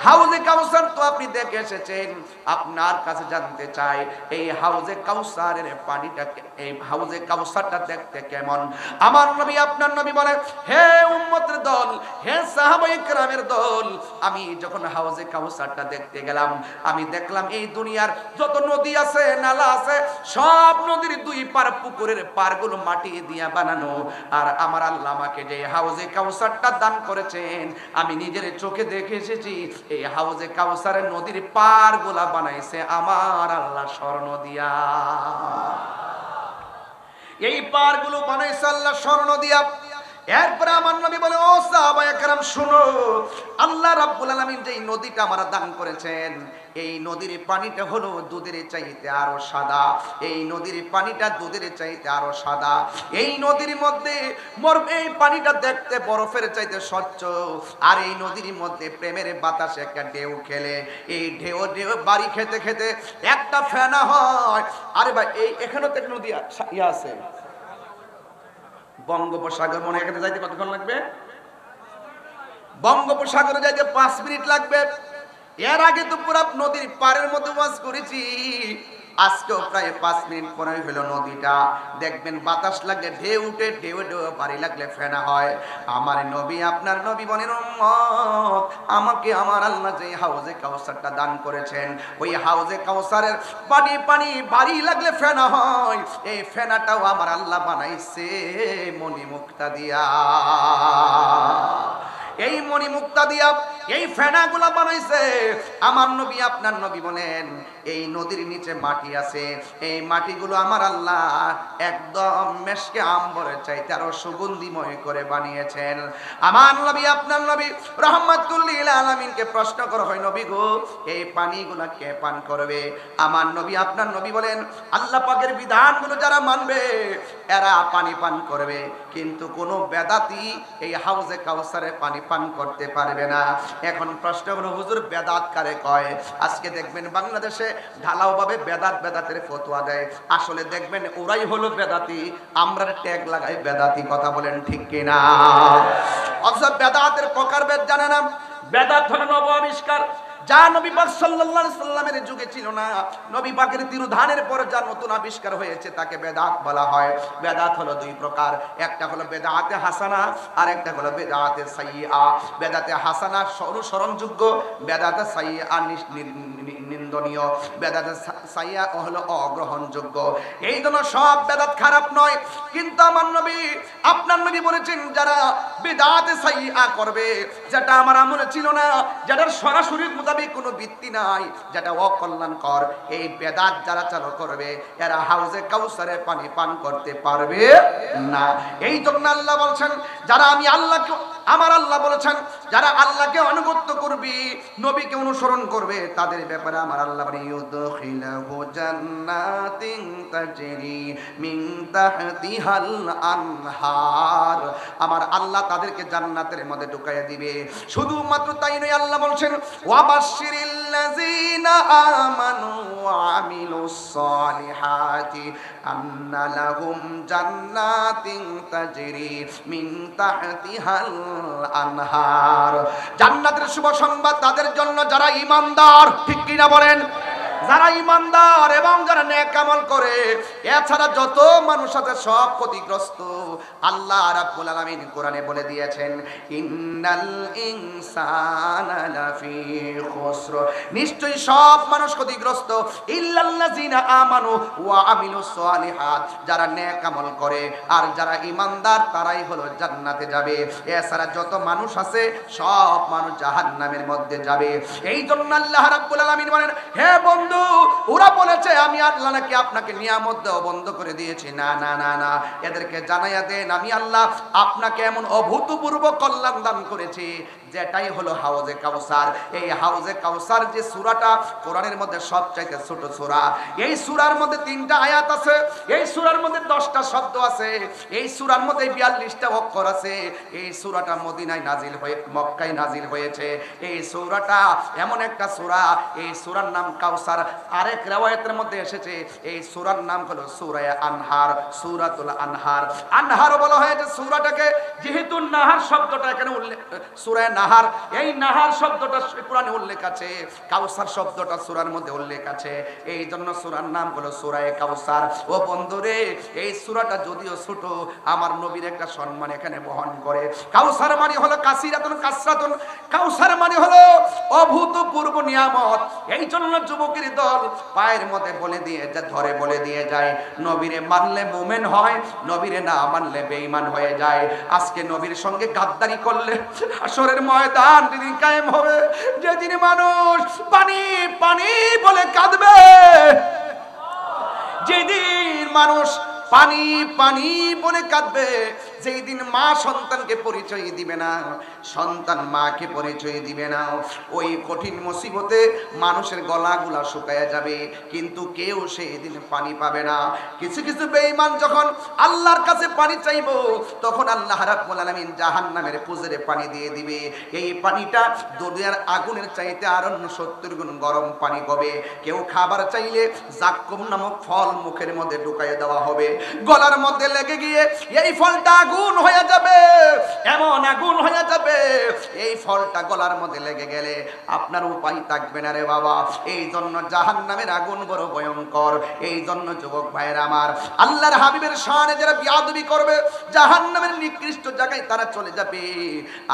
হাউজে কাউসার তো আপনি দেখে এসেছেন, আপনার কাছে জানতে চাই এই হাউজে কাউসারের পানিটা, এই হাউজে কাউসারটা দেখতে কেমন? আমার নবী, আপনার নবী বলে, হে উম্মতের দল, হে সাহাবায়ে কেরামের দল, আমি যখন হাউজে কাউসারটা দেখতে গেলাম, আমি দেখলাম এই দুনিয়ার যত নদী আছে, নালা আছে, সব নদীর 2 পার পুকুরের পারগুলো মাটি দিয়া বানানো। আর আমার আল্লাহ আমাকে যে হাউজে কাউসারটা দান করেছেন, আমি নিজের চোখে দেখে এসেছি। এই হাউজে কাউসারের নদীর পারগুলা বানাইছে আমার আল্লাহ স্বর্ণ দিয়া। এই পারগুলো বানাইছে আল্লাহ স্বর্ণ দিয়া। এরপরে আমার নবী বলে, ও সাহাবায়ে কেরাম, শুনো, আল্লাহ রাব্বুল আলামিন যেই নদীটা আমরা দান করেছেন, এই নদীর পানিটা হলো দুধের চাইতে আরো সাদা। এই নদীর পানিটা দুধের চাইতে আরো সাদা। এই নদীর মধ্যে এই পানিটা দেখতে বরফের চাইতে স্বচ্ছ। আর এই নদীর মধ্যে প্রেমের বাতাসে একটা ঢেউ খেলে, এই ঢেউ ঢেউ বাড়ি খেতে খেতে একটা ফেনা হয়। আরে ভাই, এই এখানেও তো নদী আছে, বঙ্গোপসাগর, মনে এখানে যাইতে কতক্ষণ লাগবে? বঙ্গোপসাগরে যাইতে 5 মিনিট লাগবে। এর আগে তো পুরো নদীর পাড়ের মধ্যে ওয়াজ করেছি, আজকেও প্রায় 5 মিনিট পরে হলো নদীটা। দেখবেন বাতাস লাগলে ঢেউ উঠে, ঢেউ ঢেউ বাড়ি লাগলে ফেনা হয়। আমার নবী, আপনার নবী বলেন, উম্মত, আমাকে আমার আল্লাহ যে হাউজে কাউসারটা দান করেছেন, ওই হাউজে কাউসারের পানি বাড়ি লাগলে ফেনা হয়। এই ফেনাটাও আমার আল্লাহ বানাইছে মণিমুক্তা দিয়া। এই মণিমুক্তা দিয়া এই ফেনাগুলা বানাইছে আমার নবী আপনার নবী বলেন এই নদীর নিচে মাটি আছে, এই মাটিগুলো আমার আল্লাহ একদম মেশকে আম্বরের চাইতে আরো সুগন্ধিময় করে বানিয়েছেন। আমার নবী আপনার নবী রাহমাতুল লিল আলামিনকে প্রশ্ন করা হয়, নবী গো এই পানিগুলা কে পান করবে? আমার নবী আপনার নবী বলেন আল্লাহ পাকের বিধানগুলো যারা মানবে এরা পানি পান করবে, কিন্তু কোন বেদাতি এই হাউজে কাউসারে পানি পান করতে পারবে না। এখন প্রশ্ন হলো হুজুর বেদাত কারে কয়? আজকে দেখবেন বাংলাদেশে ঢালাও ভাবে বেদাতের ফতোয়া দেয়, আসলে দেখবেন ওরাই হলো বেদাতি, আমরা ট্যাগ লাগাই বেদাতি। কথা বলেন ঠিক কিনা? অথচ বেদাতের প্রকারভেদ জানে না। বেদাত হলো নব আবিষ্কার, যা নবী পাক সাল্লাল্লাহু আলাইহি সাল্লামের যুগে ছিল না। নবী পাকের তিরোধানের পর যা নতুন আবিষ্কার হয়েছে তাকে বেদাত বলা হয়। বেদাত হলো দুই প্রকার, একটা হলো বেদাতে হাসানা আর একটা হলো বেদাতে সাইয়্যা। বেদাতে হাসানা অনুসরণযোগ্য, বেদাতে সাইয়্যা নিন্দনীয়, বেদাতে সাইয়্যা হলো অগ্রহণযোগ্য। এই জন্য সব বেদাত খারাপ নয়, কিন্তু আমার নবী আপনার নবী বলেছেন যারা বেদাতে সাইয়্যা করবে, যেটা আমার আমলে ছিল না, যেটার সরাসরি কোনো ভিত্তি নাই, যেটা অকল্যাণকর, এই বেদাত যারা চালু করবে এরা হাউজে কাউসারে পানি পান করতে পারবে না। এই জন্য আল্লাহ বলছেন যারা আমি আল্লাহকে, আমার আল্লাহ বলেছেন যারা আল্লাহকে আনুগত্য করবে, নবীকে অনুসরণ করবে, তাদের ব্যাপারে আমার আল্লাহ বলেন ইউদখিলহু জান্নাতিন তাজরি মিন তাহতিহাল আনহার। আমার আল্লাহ তাদেরকে জান্নাতের মধ্যে ঢুকাইয়া দিবে। শুধুমাত্র তাই নয়, আল্লাহ বলছেন ওয়াবাশশিরিল্লাযীনা আমানু ওয়া আমিলুস সালিহাতি আন্না লাহুম জান্নাতিন তাজরি মিন তাহতিহাল আনহার। জান্নাতের শুভ সংবাদ তাদের জন্য যারা ঈমানদার, ঠিক কি না বলেন? যারা ঈমানদার এবং যারা নেক আমল করে। এছাড়া যত মানুষ আছে সব ক্ষতিগ্রস্ত। আল্লাহ রাব্বুল আলামিন কোরআনে বলে দিয়েছেন ইন্নাল ইনসানা লাফি খুসর, নিশ্চয়ই সব মানুষ ক্ষতিগ্রস্ত, ইল্লাল্লাযিনা আমানু ওয়া আমিলুস সালিহাত, যারা নেক আমল করে আর যারা ঈমানদার তারাই হলো জান্নাতে যাবে। এছাড়া যত মানুষ আছে সব মানুষ জাহান্নামের মধ্যে যাবে। এই জন্য আল্লাহ রাব্বুল আলামিন বলেন হে বন্ধু, ওরা বলেছে আমি আল্লাহ নাকি আপনাকে নিয়ামত দেওয়া বন্ধ করে দিয়েছি। না না না না, এদেরকে জানাইয়া দেন আমি আল্লাহ আপনাকে এমন অভূতপূর্ব কল্যাণ দান করেছি, যেটাই হলো হাউজে কাউসার। এই হাউজে কাউসার যে সূরাটা কোরআনের মধ্যে সবচাইতে ছোট সূরা, এই সূরার মধ্যে 3টা আয়াত আছে, এই সূরার মধ্যে 10টা শব্দ আছে, এই সূরার মধ্যে 42টা অক্ষর আছে। এই সূরাটা মদিনায় নাজিল হয়ে মক্কায় নাজিল হয়েছে। এই সূরাটা এমন একটা সূরা, এই সূরার নাম কাউসার। আরেক riwayতের মধ্যে এসেছে এই সূরার নাম হলো সূরা আনহার, সূরাতুল আনহার। আনহার বলা হয় যে সূরাটাকে, যেহেতু নাহার শব্দটা এখানে উল্লেখ, সূরা নাহার, এই নাহার শব্দটা কোরআনে উল্লেখ আছে, কাউসার শব্দটা সূরার মধ্যে উল্লেখ আছে, এই জন্য সূরার নাম হলো সূরা কাউসার। ও বন্ধুরে, এই সূরাটা যদিও ছোট, আমার নবীর একটা সম্মান এখানে বহন করে। কাউসার মানে হলো কাসিরাতুন কাসরাতুন, কাউসার মানে হলো অভূতপূর্ব নিয়ামত। এই জন্য যুবকের দল পায়ের মধ্যে বলে দিয়ে ধরে বলে দিয়ে যায় নবীরে মানলে মুমিন হয়, নবীরে না মানলে বেঈমান হয়ে যায়। আজকে নবীর সঙ্গে গাদ্দারি করলে হাসরের ময়দান যেদিন কায়েম হবে, যেদিন মানুষ পানি পানি বলে কাঁদবে, যেদিন মানুষ পানি পানি বলে কাঁদবে, যেই দিন মা সন্তানকে পরিচয় দিবে না, সন্তান মাকে পরিচয় দিবে না, ওই কঠিন মুসিবতে মানুষের গলাগুলা শুকায়া যাবে, কিন্তু কেউ সেই দিন পানি পাবে না। কিছু কিছু বেঈমান যখন আল্লাহর কাছে পানি চাইবো, তখন আল্লাহ রাব্বুল আলামিন জাহান্নামের পুজরে পানি দিয়ে দিবে। এই পানিটা দুনিয়ার আগুনের চাইতে আরো 70 গুণ গরম পানি হবে। কেউ খাবার চাইলে জাক্কুম নামক ফল মুখের মধ্যে ঢুকাইয়ে দেওয়া হবে, গলার মধ্যে লেগে গিয়ে এই ফলটা আগুন হয়ে যাবে, এমন আগুন হয়ে যাবে, এই ফলটা গলার মধ্যে লেগে গেলে আপনার উপায় থাকবে না রে বাবা। এই জন্য জাহান্নামের আগুন বড় ভয়ঙ্কর। এই জন্য যুবক ভাইয়েরা আমার, আল্লাহর হাবিবের শানে যারা বিয়াদবি করবে জাহান্নামের নিকৃষ্ট জায়গায় তারা চলে যাবে।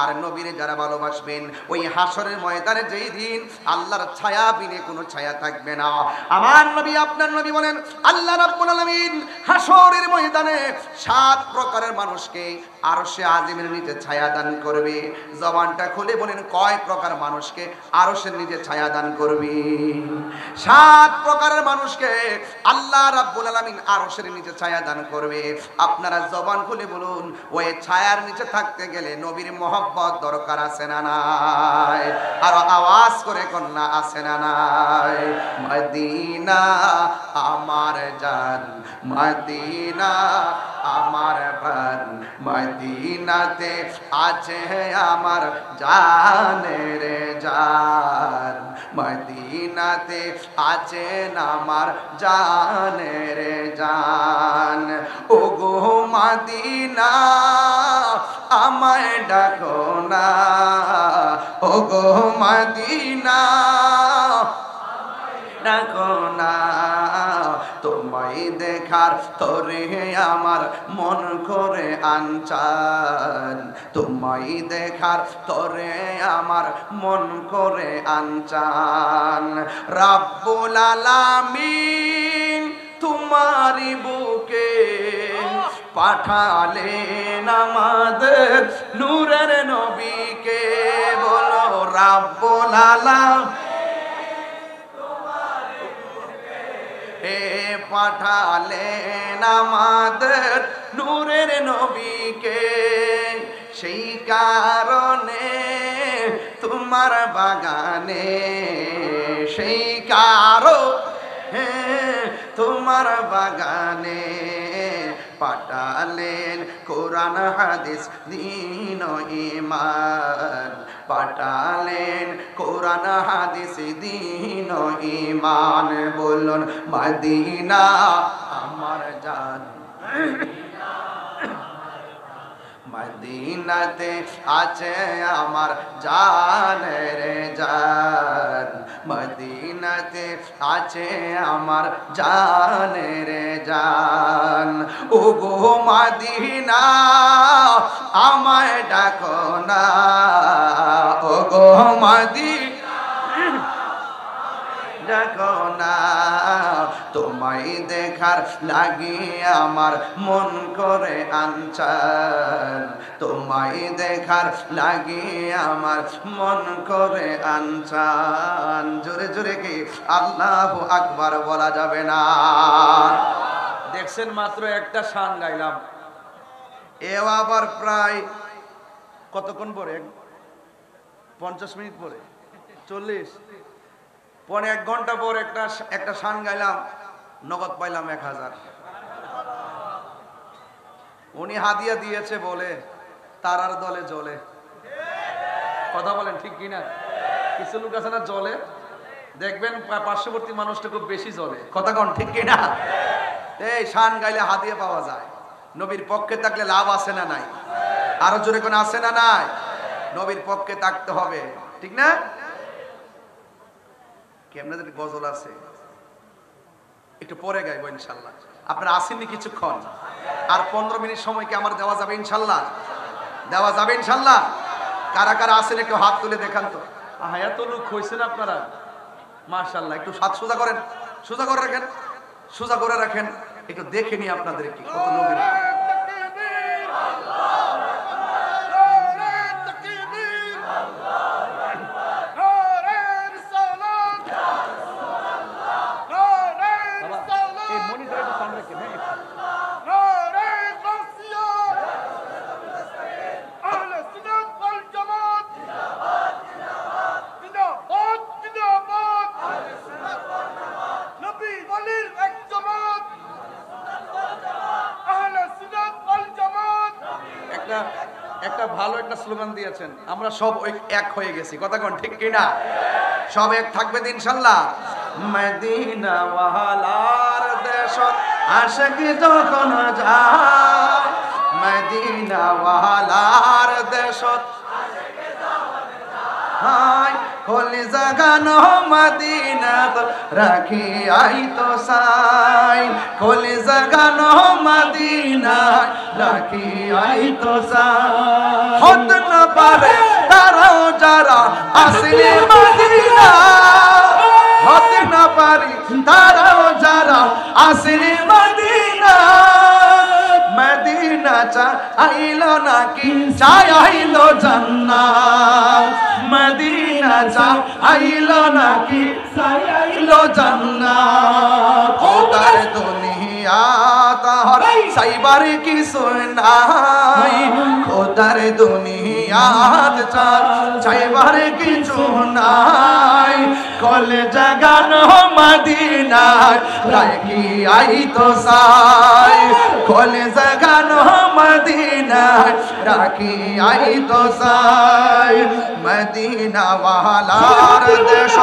আর নবীরে যারা ভালোবাসবেন, ওই হাসরের ময়দানে যেই দিন আল্লাহর ছায়া বিনে কোনো ছায়া থাকবে না। আমার নবী আপনার নবী বলেন আল্লাহ রাব্বুল আলামিন হাসরের ময়দানে 7 প্রকারের মানুষ মানুষকে আরশে আজিমের নিচে ছায়া দান করবে? জবানটা খুলে বলেন, কয় প্রকার মানুষকে আরশের নিচে ছায়া দান করবে? 7 প্রকারের মানুষকে আল্লাহ রাব্বুল আলামিন আরশের নিচে ছায়া দান করবে। আপনারা জবান খুলে বলুন, ওই ছায়ার নিচে থাকতে গেলে নবীর মহব্বত দরকার আছে না নাই? আর আওয়াজ করে কন্যা আছে না নাই? মদিনা আমার জান, মদিনা আমার প্রাণ, মদিনাতে আছে আমার জানের জান, মদিনাতে আছেন আমার জানের জান। ওগো মদিনা আমায় ডাকো না, ওগো মদিনা ডাকো না, তোমায় দেখার তরে আমার মন করে আনচান, তোমায় দেখার তরে আমার মন করে আনচান। রাব্বুল আলামিন তোমারি বুকে পাঠালেন আমাদের নূরের নবীকে। বলো রাব্বুল আলামিন পাঠালেন আমাদের নূরের নবীকে, সেই কারণে তোমার বাগানে, সেই কারণে তোমার বাগানে পাঠালেন কোরআন হাদিস দ্বীন ও ঈমান, পাঠালেন কোরআন হাদিস দ্বীন ও ঈমান। বলুন মদিনা আমার জান, মদিনাতে আছে আমার জানের জান, মদিনাতে আছে আমার জানের জান। ওগো মদিনা আমায় ডাকো না, ওগো মদিনা ডাকো না, তোমায় দেখার লাগি আমার মন করে আনচান, তোমায় দেখার লাগি আমার মন করে আনচান। জোরে জোরে কি আল্লাহু আকবার বলা যাবে না? দেখছেন মাত্র একটা শান গাইলাম, এও আবার প্রায় কতক্ষণ পরে? 50 মিনিট পরে, 40 পরে 1 ঘন্টা পর একটা শান গাইলাম, নগদ পাইলাম 1000। উনি হাদিয়া দিয়েছে বলে তারার দলে জ্বলে। কথা বলেন ঠিক কিনা? কিছু লোক আছে না জ্বলে, দেখবেন পার্শ্ববর্তী মানুষটা খুব বেশি জ্বলে। কথা কন ঠিক কিনা? এই শান গাইলে হাদিয়া পাওয়া যায়। নবীর পক্ষে থাকলে লাভ আছে না নাই? আরো জোরে কোন আছে না নাই? নবীর পক্ষে থাকতে হবে, ঠিক না? আপনাদের গজল আছে, একটু পরে গাইবো ইনশাল্লাহ। আপনারা আসেননি কিছুক্ষণ, আর 15 মিনিট সময় কি আমার দেওয়া যাবে ইনশাল্লাহ? দেওয়া যাবে ইনশাল্লাহ? কারা কারা আসেন একটু হাত তুলে দেখান তো। এত লোক হয়েছেন আপনারা, মাশাআল্লাহ। একটু হাত সোজা করেন, সোজা করে রাখেন, সোজা করে রাখেন, একটু দেখে নি আপনাদের কি কত লোকের। একটা ভালো একটা স্লোগান দিয়েছেন, আমরা সব এক হয়ে গেছি। কথা কোন ঠিক কিনা? সব এক থাকবে ইনশাআল্লাহ। মদিনা ওয়ালার দেশত আশিক যখন যায়, মদিনা ওয়ালার দেশত হাই কলি জাগানো মদিনাত রাখি আই তো সাই, কলি জাগানো মদিনা রাখি আই তো সাই। হত না পারে তারাও যারা আসলে মদিনা, হত না পারে তারাও যারা আসলে মদিনা, মদিনা চাইলো নাকি চাইলো জান্নাত মদিনা চাইলো নাকি চাইলো জান্নাত খোদার দুনিয়া তাহার সাইবার কিছু নাই খোদার দুনিয়াত চাইবার কিছু নাই কলে জাগানো মদিনায় রাখি আই তো সাই কলে জাগানো মদিনায় রাখি আই তো সাই মদিনা ওয়ালার দেশ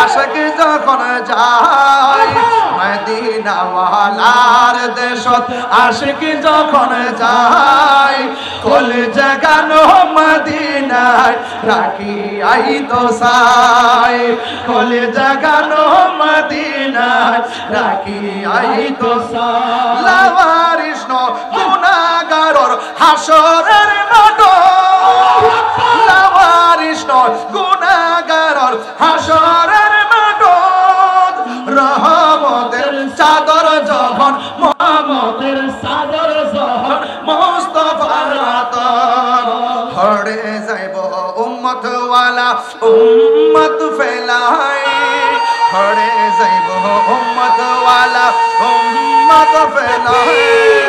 আশিক যখন যায় মদিনা ওয়ালার দেশ আশিক যখন যায় কলে জাগানো মদিনায় রাখি আই তো সাই কলে জাগানো মদিনায় রাখি আই তো সাই লাওয়ারিস গুনাহগারর হাসরের মাঠ লাওয়ারিস গুনাহগারর হাসরের মাঠ রহমতের চাদর যখন মহম্মদের চাদর যখন মুস্তাফার আতর হড়ে যাইব উম্মত ওয়ালা উম্মত ফেলাই হড়ে যাইব উম্মত ওয়ালা উম্মত ফেলাই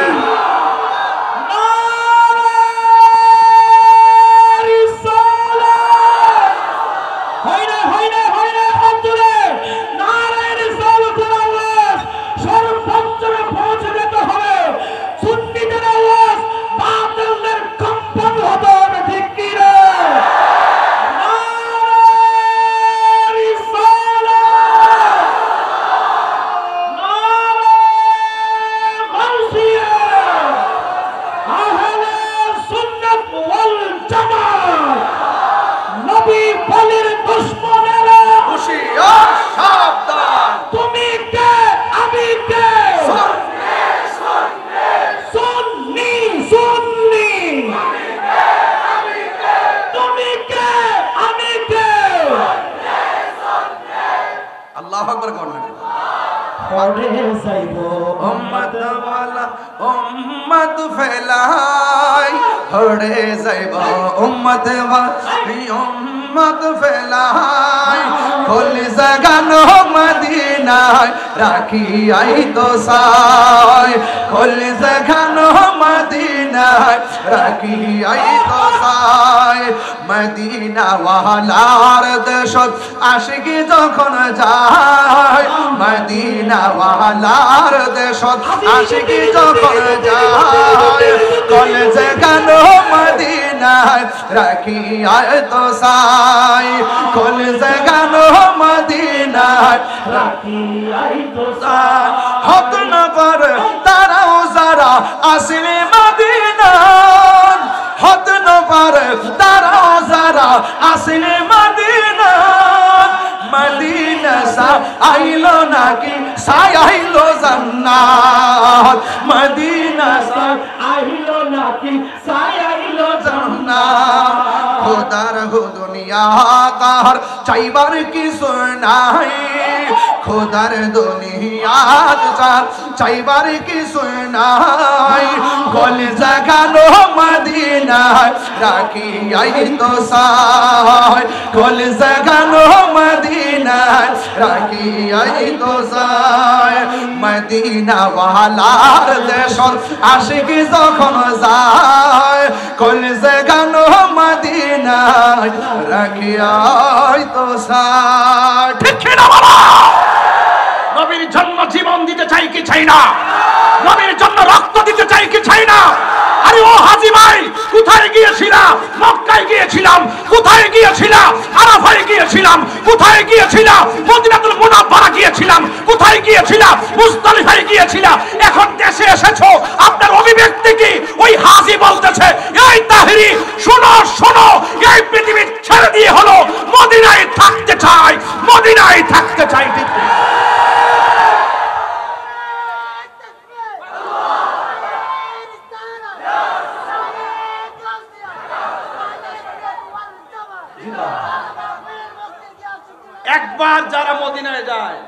উম্মত ওয়ালা উম্মত ফেলাই হড়ে যাইব উম্মত ওয়ালা উম্মত ফেলাই কলি জাগানো মদিনায় রাখি আই তো সাই কলি জাগানো মদিনায় রাখি আই তো সাই মদিনা ওয়ালার দেশ আশিক যখন যায় মদিনা ওয়ালার দেশ আশিক যখন যায় কলে জাগানো মদিনায় রাখি আই তো সাই কলে জাগানো মদিনায় রাখি আই তো সাই হত না করে তারাও যারা আসলে মদিনা হত না পারে তারাও যারা আসলে মদিনা মদিনা সা আইলো নাকি সাই আইলো জান্নাত মদিনা সা আইলো নাকি সাই আইলো জান্নাত খোদার দুনিয়া তার চাইবার কিছু নাই খোদার দুনিয়াত চাইবার কিছু নাই কলে জাগানো মদিনায় রাখি আই তো সাই কলে জাগানো মদিনায় রাখি আই তো সাই মদিনা ওয়ালার দেশ আশিক যখন যায় কলে জাগানো মদিনায় রাখি আই তো সাই ঠিক না বাবা নবীর জন্য জীবন দিতে চাই কি চাই না নবীর জন্য রক্ত দিতে চাই কি চাই না আরে ও হাজী ভাই কোথায় গিয়েছিলাম মক্কায় গিয়েছিলাম কোথায় গিয়েছিলাম আরাফায় গিয়েছিলাম কোথায় গিয়েছিলাম মদিনাতুল মুনাওয়ারা গিয়েছিলাম কোথায় গিয়েছিলাম মুজদালিফায় গিয়েছিলাম এখন দেশে এসেছো আপনার অভিব্যক্তি কি ওই হাজী বলতেছে এই তাহরি শোনো শোনো এই পৃথিবী ছেড়ে দিয়ে হলো মদিনায় থাকতে চাই মদিনায় থাকতে চাই ঠিক একবার যারা মদিনায় যায়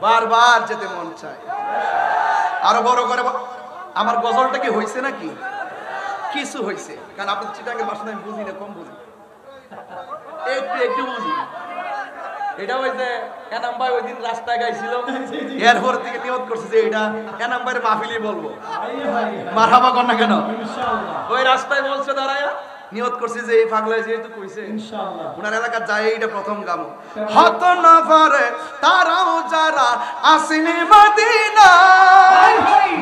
বারবার যেতে মন চায় আরো বড় করে আমার গজলটা কি হয়েছে নাকি? কিছু হয়েছে, কারণ আপনার চিটাঙ্গের ভাষা আমি বুঝি না, কম বুঝি, একটু একটু বুঝি। এটা ওই যে এনাম ভাই ওই দিন রাস্তায় গাইছিল, এরপর থেকে নিয়ত করছে যে এটা এনাম ভাইয়ের মাহফিলই বলবো। মারহাবা কর না কেন? ওই রাস্তায় বলছে দাঁড়ায়া, নিয়ত করছি যে এই পাগলায় যেহেতু কইছে ইনশাআল্লাহ ওনার এলাকা যায়, এইটা প্রথম গাম। হত না পারে তারাও যারা আসিনি মদিনা,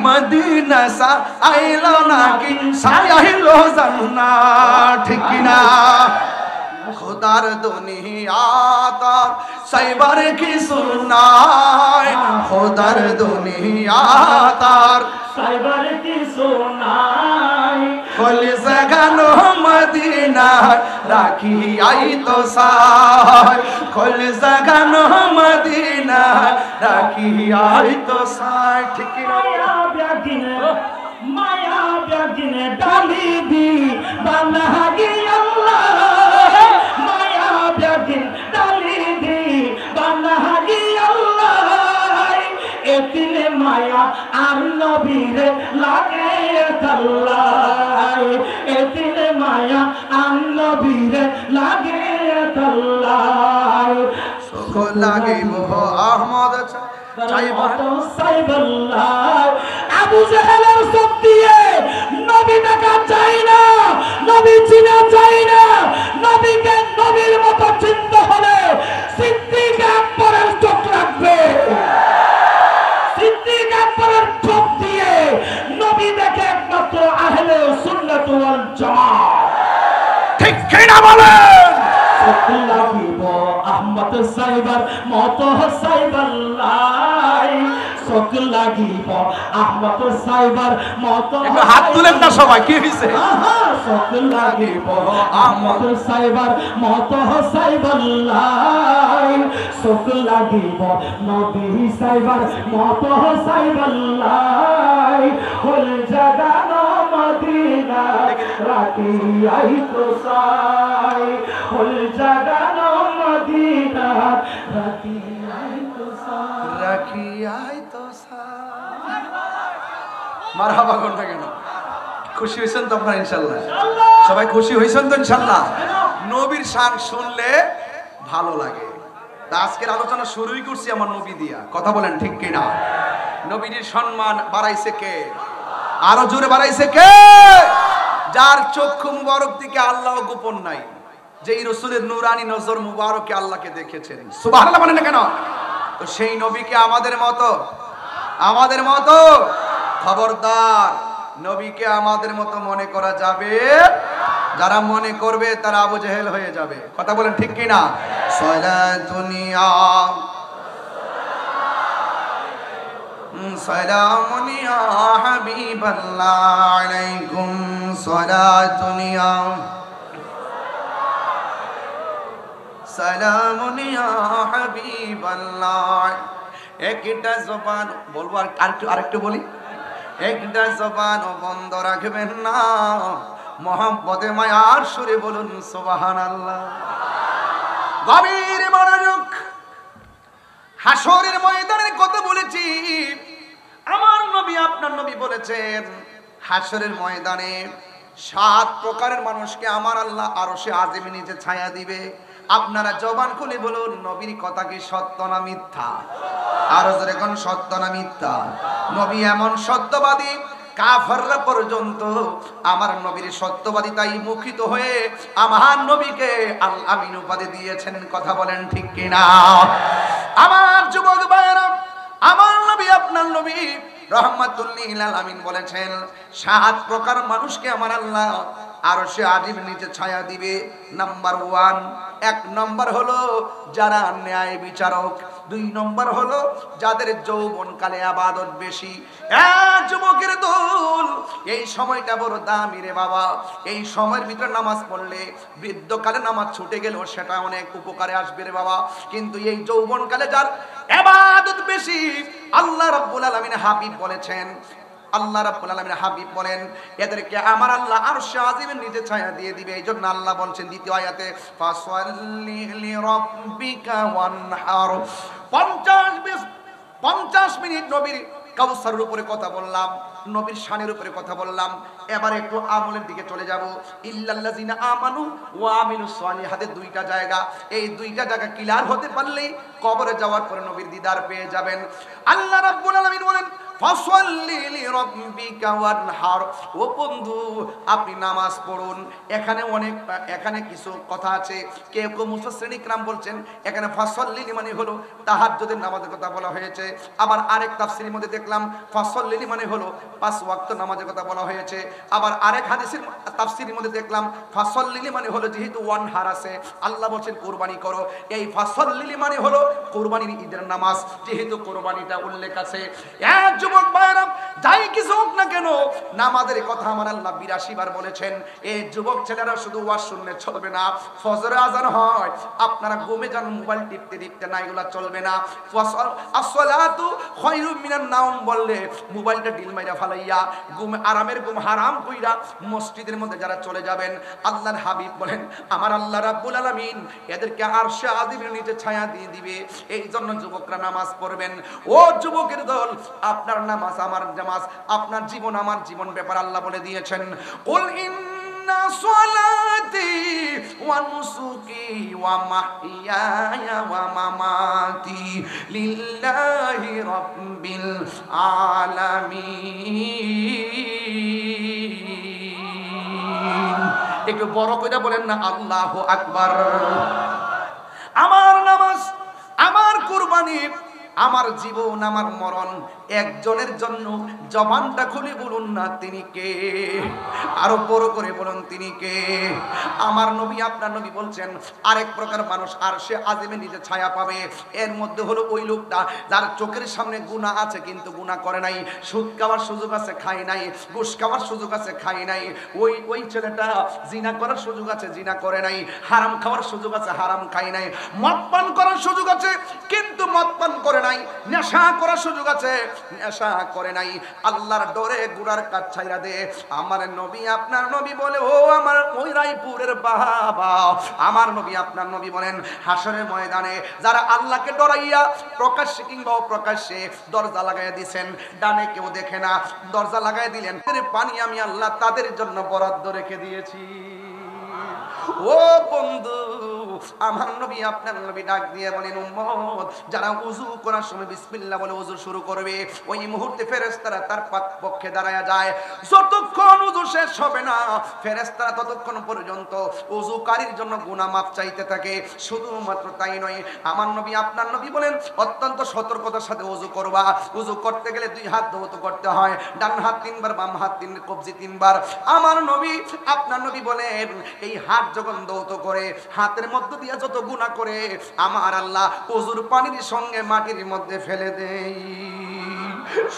মদিনা সা আইলো না কি সাইলো জান্নাত, ঠিক কি না? খোদার দুনিয়া তার সাইবার কি সুনায়, খোদার দুনিয়া তার সাইবার কি সুনায়, খোলে জাগানো মদিনা রাখি আই তো সায়, খোলে জাগানো মদিনা রাখি আই তো সায়, ঠিক কি না? মায়া ব্যাগিনে ডালি দি বানাগি আল্লাহ, মায়া ব্যাগিন ডালি দি বানাগি আল্লাহ, এতিলে মায়া আর নবীরে লাগে আল্লাহ, এতিলে মায়া আর নবীরে লাগে আল্লাহ, সুখ লাগিব আহমদ আবু জাহেলের সব দিয়ে নবী দেখা চাই না, নবী চিনা চাই না, নবীকে নবীর মতো চিনতে হলে সিদ্দিক আকবরের চোখ লাগবে, সিদ্দিক আকবরের চোখ দিয়ে নবী দেখে একমাত্র আহলে সুন্নাত ওয়াল জামাত, ঠিক কিনা বলেন? লাগিব আহমদ সাইবার মত সাইবার লাই, চোখ লাগিব আহমদ সাইবার মত, হাত তুলেন না সবাই, কি হইছে? চোখ লাগিব আহমদ সাইবার মত সাইবার লাই, চোখ লাগিব নবী সাইবার মত সাইবার লাই, হল জাগানো মদিনা রাখি আই তো সাই, হল জাগানো মদিনা রাখি আই তো সাই, রাখি আই তো সায়। মারহাবা কর না কেন? খুশি হয়েছেন তো আপনারা ইনশাআল্লাহ? সবাই খুশি হয়েছেন তো ইনশাআল্লাহ? নবীর শান শুনলে ভালো লাগে। তা আজকের আলোচনা শুরুই করছি আমার নবী দিয়া, কথা বলেন ঠিক কিনা? নবীর সম্মান বাড়াইছে কে? আরো জোরে বাড়াইছে কে? যার চক্ষু মুবারক দিকে আল্লাহ গোপন নাই, যেই রাসূলের নূরানি নজর মুবারকে আল্লাহকে দেখেছেন, সুবহানাল্লাহ বলেন না কেন? তো সেই নবীকে আমাদের মতো খবরদার, নবীকে আমাদের মতো মনে করা যাবে, যারা মনে করবে তারা আবু জেহেল হয়ে যাবে, কথা বলেন ঠিক কিনা? সালাতুনিয়া সালামুনিয়া হাবিবাল্লাহ আলাইকুম, সালাতুনিয়া সালামুনিয়া হাবিবাল্লাহ। একটা জবান বলবো, আরেকটু বলি, একটা জবান বন্ধ রাখবেন না, মোহাম্মদে মায়ার সুরে বলুন সুবহানাল্লাহ। গভীর মনোযোগ, হাসরের ময়দানের কথা বলেছি, আমার নবী আপনার নবী বলেছেন হাসরের ময়দানে 7 প্রকারের মানুষকে আমার আল্লাহ আরশে আজিমে নিচে ছায়া দিবে। আপনারা জবান খুলে বলুন নবীর কথা কি সত্য না মিথ্যা? আরো জোরে কোন সত্য না মিথ্যা? নবী এমন সত্যবাদী, কাফেররা পর্যন্ত আমার নবীর সত্যবাদিতাই মুখিত হয়ে আমার নবীকে আল আমিন উপাধি দিয়েছেন, কথা বলেন ঠিক কিনা? আমার যুবক ভাইয়েরা, আমার নবী আপনার নবী রাহমাতুল লিল আলামিন বলেছেন 7 প্রকার মানুষকে আমার আল্লাহ আরশে আজিম নিচে ছায়া দিবে। নাম্বার 1, 1 নম্বর হলো যারা ন্যায় বিচারক, 2 নম্বর হলো যাদের যৌবনকালে ইবাদত বেশি। যুবকের দল, এই সময়টা বড় দামি রে বাবা, এই সময়ের ভিতরে নামাজ পড়লে বৃদ্ধকালে নামাজ ছুটে গেলেও সেটা অনেক উপকারে আসবে রে বাবা। কিন্তু এই যৌবনকালে যার ইবাদত বেশি, আল্লাহ রাব্বুল আলামিন হাবিব বলেছেন, আল্লাহ রাব্বুল আলামিন হাবিব বলেন এদেরকে আমার আল্লাহ আরশে আজিমের নিচে ছায়া দিয়ে দিবে। এইজন্য আল্লাহ বলছেন দ্বিতীয় আয়াতে, ফাসাল্লি লিরাব্বিকা ওয়ানহার। 50 মিনিট নবীর কাউসারের উপরে কথা বললাম, নবীর শানের উপরে কথা বললাম। এবার একটু আমলের দিকে চলে যাব। ইল্লাল্লাযিনা আমানু ওয়া আমিলুস সালিহাতের দুইটা জায়গা, এই দুইটা জায়গা ক্লিয়ার হতে পারলেই কবরে যাওয়ার পরে নবীর দিদার পেয়ে যাবেন। আল্লাহ রাব্বুল আলামিন বলেন ফাসাল্লি লিরাব্বিকা ওয়ানহার। ও বন্ধু, আপনি নামাজ পড়ুন। এখানে কিছু কথা আছে। কেউ কেউ মুফাসসিরিন ইকরাম বলছেন এখানে ফাসাল্লি মানে হলো তাহাজ্জুদের নামাজের কথা বলা হয়েছে। আবার আরেক তাফসীরের মধ্যে দেখলাম ফাসাল্লি মানে হলো 5 ওয়াক্ত নামাজের কথা বলা হয়েছে। আবার আরেক হাদিসের তাফসীরের মধ্যে দেখলাম ফাসাল্লি মানে হলো যেহেতু ওয়ানহার আছে, আল্লাহ বলেন কুরবানি করো। এই ফাসাল্লি মানে হলো কুরবানির ঈদের নামাজ, যেহেতু কুরবানিটা উল্লেখ আছে। এক যুবক ভাইরা, যাই কিছু হোক না কেন, নামাজের কথা আমার আল্লাহ 82 বার বলেছেন। এই যুবক ছেলেরা শুধু ওয়াজ শুনলে চলবে না। ফজরে আজান হয়, আপনারা ঘুমে যান, মোবাইল টিপতে টিপতে না, এগুলা চলবে না। আসসালাতু খায়রুম মিনান নাওম বললে মোবাইলটা ডিল মাইরা ফালাইয়া ঘুম, আরামের ঘুম হারাম কইরা মসজিদের মধ্যে যারা চলে যাবেন, আল্লাহর হাবিব বলেন আমার আল্লাহ রাব্বুল আলামিন এদেরকে আরশে আযীমের নিচে ছায়া দিয়ে দিবে। এই জন্য যুবকরা নামাজ পড়বেন। ও যুবকের দল, আপনার নামাজ আমার নামাজ, আপনার জীবন আমার জীবন ব্যাপার আল্লাহ বলে দিয়েছেন। কুল ইন্না সলাতি ওয়া নুসুকি ওয়া মাহইয়ায়া ওয়া মামাতি লিল্লাহি রাব্বিল আলামিন। একটু বড় করে বলেন না আল্লাহু আকবার। আমার নামাজ, আমার কুরবানি, আমার জীবন, আমার মরণ একজনের জন্য। জবানটা খুলে বলুন না তিনি কে, আরো বড় করে বলুন তিনি কে। আমার নবী, আপনার নবী বলছেন আরেক প্রকার মানুষ আরশে আযিমে নিজে ছায়া পাবে। এর মধ্যে হলো ওই লোকটা যার চোখের সামনে গুনাহ আছে কিন্তু গুনাহ করে নাই, সুদ খাওয়ার সুযোগ আছে খায় নাই, ঘুষ খাওয়ার সুযোগ আছে খায় নাই। ওই ছেলেটা জিনা করার সুযোগ আছে জিনা করে নাই, হারাম খাওয়ার সুযোগ আছে হারাম খায় নাই, মদ পান করার সুযোগ আছে কিন্তু মদ পান করে নাই, নেশা করার সুযোগ আছে নেশা করে নাই। আল্লাহর ডরে গুনার কাজ ছাইরা দে। আমার নবী, আপনার নবী বলে, ও আমার ওই রায়পুরের বাবা, আমার নবী, আপনার নবী বলেন হাসরের ময়দানে যারা আল্লাহকে ডরাইয়া প্রকাশ্যে কিংবা অপ্রকাশ্যে দরজা লাগাইয়া দিয়েছেন, ডানে কেউ দেখে না, দরজা লাগাইয়া দিলেন, পানি আমি আল্লাহ তাদের জন্য বরাদ্দ রেখে দিয়েছি। ও বন্ধু, আমার নবী, আপনার নবী ডাক দিয়ে বলেন উম্মত, যারা ওযু করার সময় বিসমিল্লাহ বলে ওযু শুরু করবে, ওই মুহূর্তে ফেরেশতারা তার পক্ষে দাঁড়ায়া যায়। যতক্ষণ ওযু শেষ হবে না, ফেরেশতারা ততক্ষণ পর্যন্ত ওযুকারীর জন্য গুনাহ মাফ চাইতে থাকে। শুধুমাত্র তাই নয়, আমার নবী, আপনার নবী বলেন অত্যন্ত সতর্কতার সাথে ওযু করবা। ওযু করতে গেলে 2 হাত ধৌত করতে হয়, ডান হাত 3 বার, বাম হাত 3, কবজি 3 বার। আমার নবী, আপনার নবী বলেন এই হাত যখন ধৌত করে, হাতের মধ্যে দিয়া যত গুনাহ করে আমার আল্লাহ ওযুর পানির সঙ্গে মাটির মধ্যে ফেলে দেই।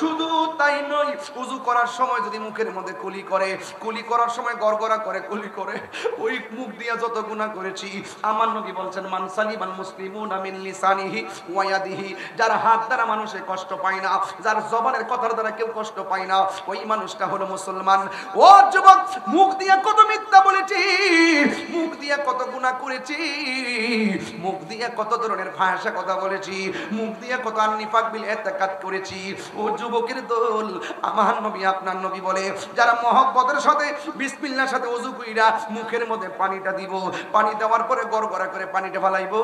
শুধু তাই নয়, ওযু করার সময় যদি মুখের মধ্যে কুলি করে, কুলি করার সময় গড়গড়া করে কুলি করে, ওই মুখ দিয়া যত গুনাহ করেছি, আমার নবী বলছেন মান সালিমান মুসলিমুনা মিন লিসানিহি ওয়া ইয়াদিহি, যার হাত দ্বারা মানুষে কষ্ট পায় না, যার জবানের কথার দ্বারা কেউ কষ্ট পায় না, ওই মানুষটা হলো মুসলমান। ও যুবক, মুখ দিয়া কত মিথ্যা বলেছি, মুখ দিয়া কত গুনাহ করেছি, মুখ দিয়া কত ধরনের ফাহিশা কথা বলেছি, মুখ দিয়া কত নিফাক বিল ইতিকাদ করেছি। ও যুবকের দল, আমার নবী, আপনার নবী বলে যারা মহব্বতের সাথে বিসমিল্লাহর সাথে ওযু কইরা মুখের মধ্যে পানিটা দিব, পানি দেওয়ার পরে গড়গড়া করে পানিটা ফেলাইবো,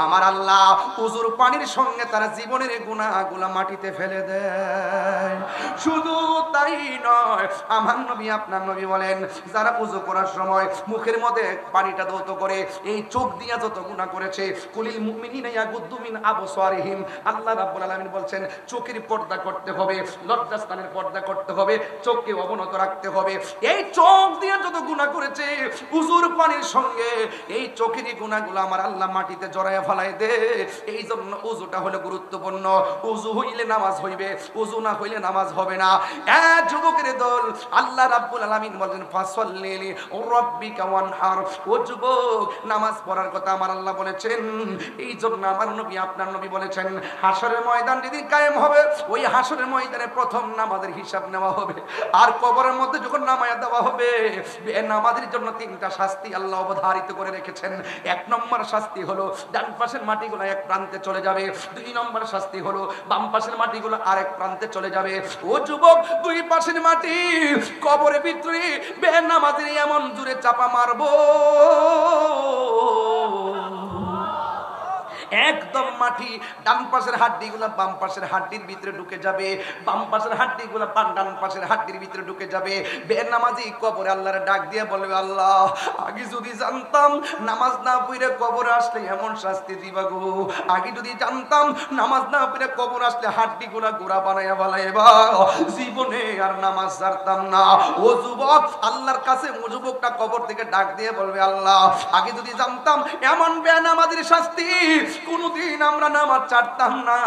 আমার আল্লাহ ওযুর পানির সঙ্গে তার জীবনের গুনাহগুলো মাটিতে ফেলে দেয়। শুধু তাই নয়, আমার নবী, আপনার নবী বলেন যারা ওযু করার সময় মুখের মধ্যে পানিটা ধৌত করে, এই চোখ দিয়া যত গুনাহ করেছে, কুলিল মুমিনিনা ইয়াগুদ্দু মিন আবসারিহিম, আল্লাহ রাব্বুল আলামিন বলছেন চোখের পর্দা করতে হবে, লজ্জাস্থানের পর্দা করতে হবে, চোখকে অবনত রাখতে হবে। এই চোখ দিয়ে যত গুনাহ করেছে ওযুর পানির সঙ্গে এই চোখেরই গুনাহগুলো আমার আল্লাহ মাটিতে জড়ায়া ফেলাই দে। এই জন্য ওযুটা হলো গুরুত্বপূর্ণ। ওযু হইলে নামাজ হইবে, ওযু না হইলে নামাজ হবে না। এ যুবকের দল, আল্লাহ রাব্বুল আলামিন বলেন ফাসাল্লি লিরাব্বিকা ওয়ানহার। ও যুবক, নামাজ পড়ার কথা আমার আল্লাহ বলেছেন, এই জন্য আমার নবী, আপনার নবী বলেছেন হাসরের ময়দান যেদিন কায়েম হবে, ওই হাসরের ময়দানে প্রথম নামাজের হিসাব নেওয়া হবে। আর কবরের মধ্যে যখন নামায়া দেওয়া হবে, নামাজের জন্য 3টা শাস্তি আল্লাহ অবধারিত করে রেখেছেন। 1 নম্বর শাস্তি হলো ডান পাশের মাটিগুলো এক প্রান্তে চলে যাবে। 2 নম্বর শাস্তি হলো বাম পাশের মাটিগুলো আরেক প্রান্তে চলে যাবে। ও যুবক, 2 পাশের মাটি কবরের ভিতরে বেনামাজির এমন জোরে চাপা মারবো, একদম মাটি ডান পাশের হাড্ডিগুলো বাম পাশের হাড্ডির ভিতরে ঢুকে যাবে, বাম পাশের হাড্ডিগুলো ডান পাশের হাড্ডির ভিতরে ঢুকে যাবে। বেনামাজি কবরে আল্লাহর ডাক দিয়ে বলবে, আল্লাহ আগে যদি জানতাম নামাজ না পড়ে কবরে আসলে এমন শাস্তি দিবা গো, আগে যদি জানতাম নামাজ না পড়ে কবর আসলে হাড্ডিগুলা গোড়া বানাইয়া বানাইবা, জীবনে আর নামাজ ছাড়তাম না। ও যুবক, আল্লাহর কাছে ও যুবকটা কবর থেকে ডাক দিয়ে বলবে, আল্লাহ আগে যদি জানতাম এমন বেনামাজির শাস্তি, কোনদিন আমরা নামাজ ছাড়তাম না।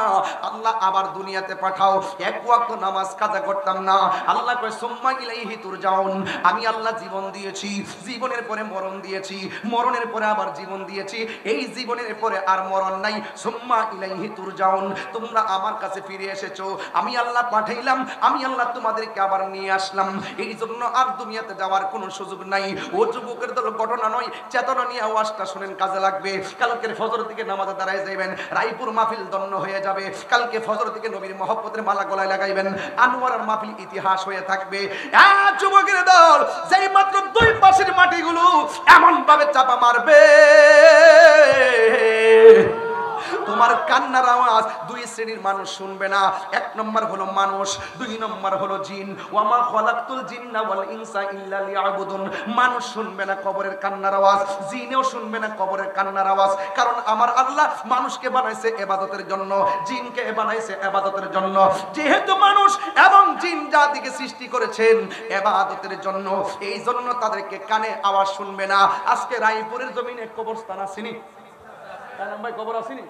আল্লাহ আবার দুনিয়াতে পাঠাও, 1 ওয়াক্ত নামাজ কাজা করতাম না। আল্লাহ কয় সুম্মা ইলাইহি তুরজাউন, আমি আল্লাহ জীবন দিয়েছি, জীবনের পরে মরণ দিয়েছি, মরণের পরে আবার জীবন দিয়েছি, এই জীবনের পরে আর মরণ নাই। সুম্মা ইলাইহি তুরজাউন, তোমরা আমার কাছে ফিরে এসেছো, আমি আল্লাহ পাঠাইলাম, আমি আল্লাহ তোমাদেরকে আবার নিয়ে আসলাম, এই জন্য আর দুনিয়াতে যাওয়ার কোনো সুযোগ নাই। ও যুবকের দল ঘটনা নয়, চেতনা নিয়ে আওয়াজটা শুনেন, কাজে লাগবে। কালকের ফজর থেকে নামাজে দাঁড়ায় যাইবেন, রায়পুর মাহফিল দন্ন হয়ে যাবে। কালকে ফজর থেকে নবীর মহব্বতের মালা গলায় লাগাইবেন, আনোয়ারের মাহফিল ইতিহাস হয়ে থাকবে। যুবকের দল যেই মাত্র 2 পাশের মাটিগুলো এমন ভাবে চাপা মারবে, তোমার কান্নার আওয়াজ 2 শ্রেণীর মানুষ শুনবে না। 1 নম্বর হলো মানুষ, 2 নম্বর হলো জিন। ওয়ামা খালাকতুল জিন্না ওয়াল ইনসা ইল্লা লিয়াবুদুন। মানুষ শুনবে না কবরের কান্নার আওয়াজ, জিনও শুনবে না কবরের কান্নার আওয়াজ, কারণ আমার আল্লাহ মানুষকে বানাইছে ইবাদতের জন্য, জিনকে বানাইছে ইবাদতের জন্য। যেহেতু মানুষ এবং জিন জাতিকে সৃষ্টি করেছেন ইবাদতের জন্য, এই জন্য তাদেরকে কানে আওয়াজ শুনবে না। আজকে রায়পুরের জমিনে কবরস্থান আসেনি, ভাই কবর আসেনি,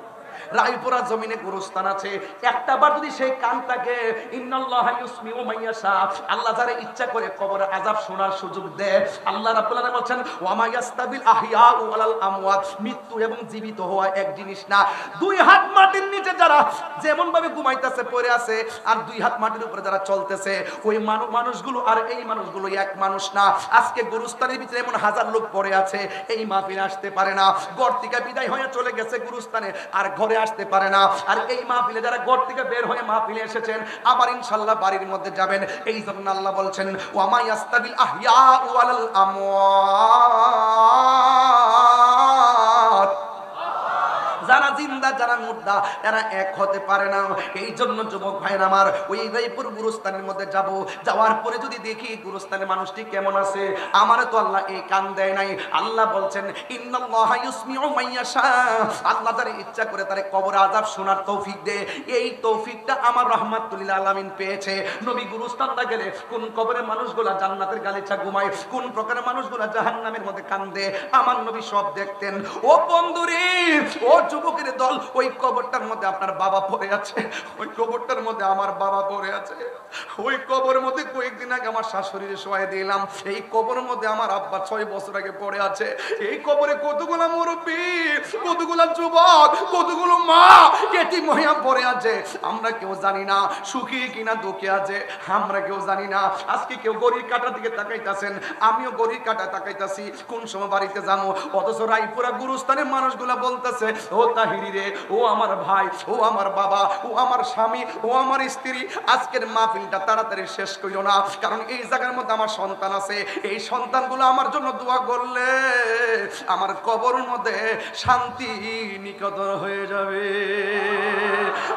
রায়পুরা জমিনে গুরুস্থান আছে। একটা বার যদি সেই কানটাকে ইন্নাল্লাহা ইউসমিউ মাইয়াশা, আল্লাহ যারা ইচ্ছা করে কবরের আযাব শোনার সুযোগ দেয়। আল্লাহ রাব্বুল আলামিন বলেন ওয়া মা ইয়াস্তাবিল আহইয়াউ ওয়ালাল আমওয়াত, মৃত্যু এবং জীবিত হওয়া এক জিনিস না। 2 হাত মাটির নিচে যারা যেমন ভাবে ঘুমাইতেছে পড়ে আছে, আর 2 হাত মাটির উপরে যারা চলতেছে, ওই মানুষগুলো আর এই মানুষগুলো এক মানুষ না। আজকে গুরুস্থানের ভিতরে এমন 1000 লোক পড়ে আছে, এই মাহফিলে আসতে পারে না, ঘর থেকে বিদায় হয়ে চলে গেছে গুরুস্থানে, আর ঘরে আসতে পারে না। আর এই মাহফিলে যারা ঘর থেকে বের হয়ে মাহফিলে এসেছেন, আবার ইনশাআল্লাহ বাড়ির মধ্যে যাবেন। এই জন্য আল্লাহ বলছেন ওয়া মা ইয়াস্তাবিল আহইয়াউ ওয়ালাল আমওয়াত, যারা জিন্দা যারা মুর্দা এরা এক হতে পারে না। এই জন্য যুবক ভাইরা আমার, ওই রায়পুর গুরুস্থানের মধ্যে যাব, যাওয়ার পরে যদি দেখি গুরুস্থানের মানুষটি কেমন আছে, আমারে তো আল্লাহ এই কান দেয় নাই। আল্লাহ বলছেন ইন্নাল্লাহা ইউসমিউ মাইয়াশা, আল্লাহ যারা ইচ্ছা করে তারে কবর আযাব শোনার তৌফিক দেয়। এই তৌফিকটা আমার রাহমাতুল লিল আলামিন পেয়েছে। নবী গুরুস্থানটা গেলে কোন কবরের মানুষগুলা জান্নাতের গালিচা ঘুমায়, কোন প্রকারের মানুষগুলা জাহান্নামের মধ্যে কান্দে, আমার নবী সব দেখতেন। ও বন্ধুরে, ও যুবকের দল, ওই কবরটার মধ্যে আপনার বাবা পড়ে আছে, ওই কবরটার মধ্যে আমার বাবা পড়ে আছে, ওই কবরের মধ্যে কয়েকদিন আগে আমার শাশুড়ির শোয়াই দিলাম, এই কবরের মধ্যে আমার আব্বা 6 বছর আগে পড়ে আছে। এই কবরে কতগুলো মুরব্বী, কতগুলো যুবক, কতগুলো মা এতিম হইয়া পড়ে আছে, আমরা কেউ জানি না সুখী কিনা দুঃখে আছে, আমরা কেউ জানি না। আজকে কেউ গড়ির কাটার দিকে তাকাইতাছেন, আমিও গড়ির কাটা তাকাইতাছি, কোন সময় বাড়িতে যাবো। অথচ রায়পুরা গুরুস্থানের মানুষগুলা বলতেছে ও তাহিরি রে, ও আমার ভাই, ও আমার বাবা, ও আমার স্বামী, ও আমার স্ত্রী, আজকের মাহফিলটা তাড়াতাড়ি শেষ করিও না, কারণ এই জায়গার মধ্যে আমার সন্তান আছে, এই সন্তানগুলো আমার জন্য দোয়া করলে আমার কবরের মধ্যে শান্তি নিকেতন হয়ে যাবে।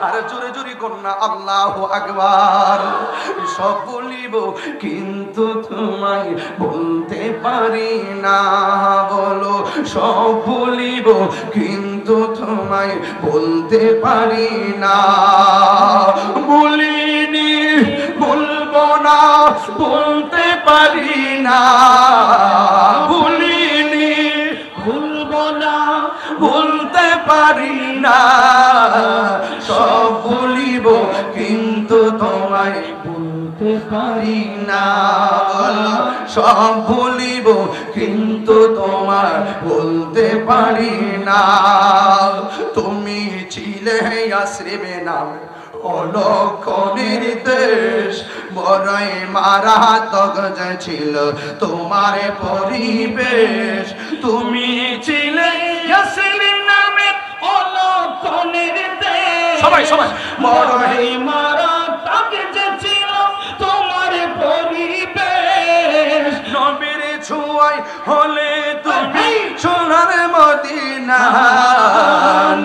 আর জোরে জোরে কন্যা আল্লাহু আকবার। সব বলিব কিন্তু তোমায় বলতে পারি না, বলো সব বলিব কিন্তু তোমায় বলতে পারি না, বলিনি বলবো না বলতে পারি না, বলিনি বলবো না বলতে পারি না, সব বলিব কিন্তু তোমায় বলতে পারি না, সব বলিব কিন্তু তোমার বলতে পারি না। তুমি ছিলে ইয়াসরিবে নাম অলক্ষ নির্দেশ বড়ই মারাত্মক যে ছিল তোমার পরিবেশ তুমি ছিলে ইয়াসিন নামে অলক্ষ নির্দেশ সবাই সবাই বড়ই মারাত্মক যে ছিল তোমার পরিবেশ নবীর ছোঁয়ায় হলে তুমি সোনার মদিনা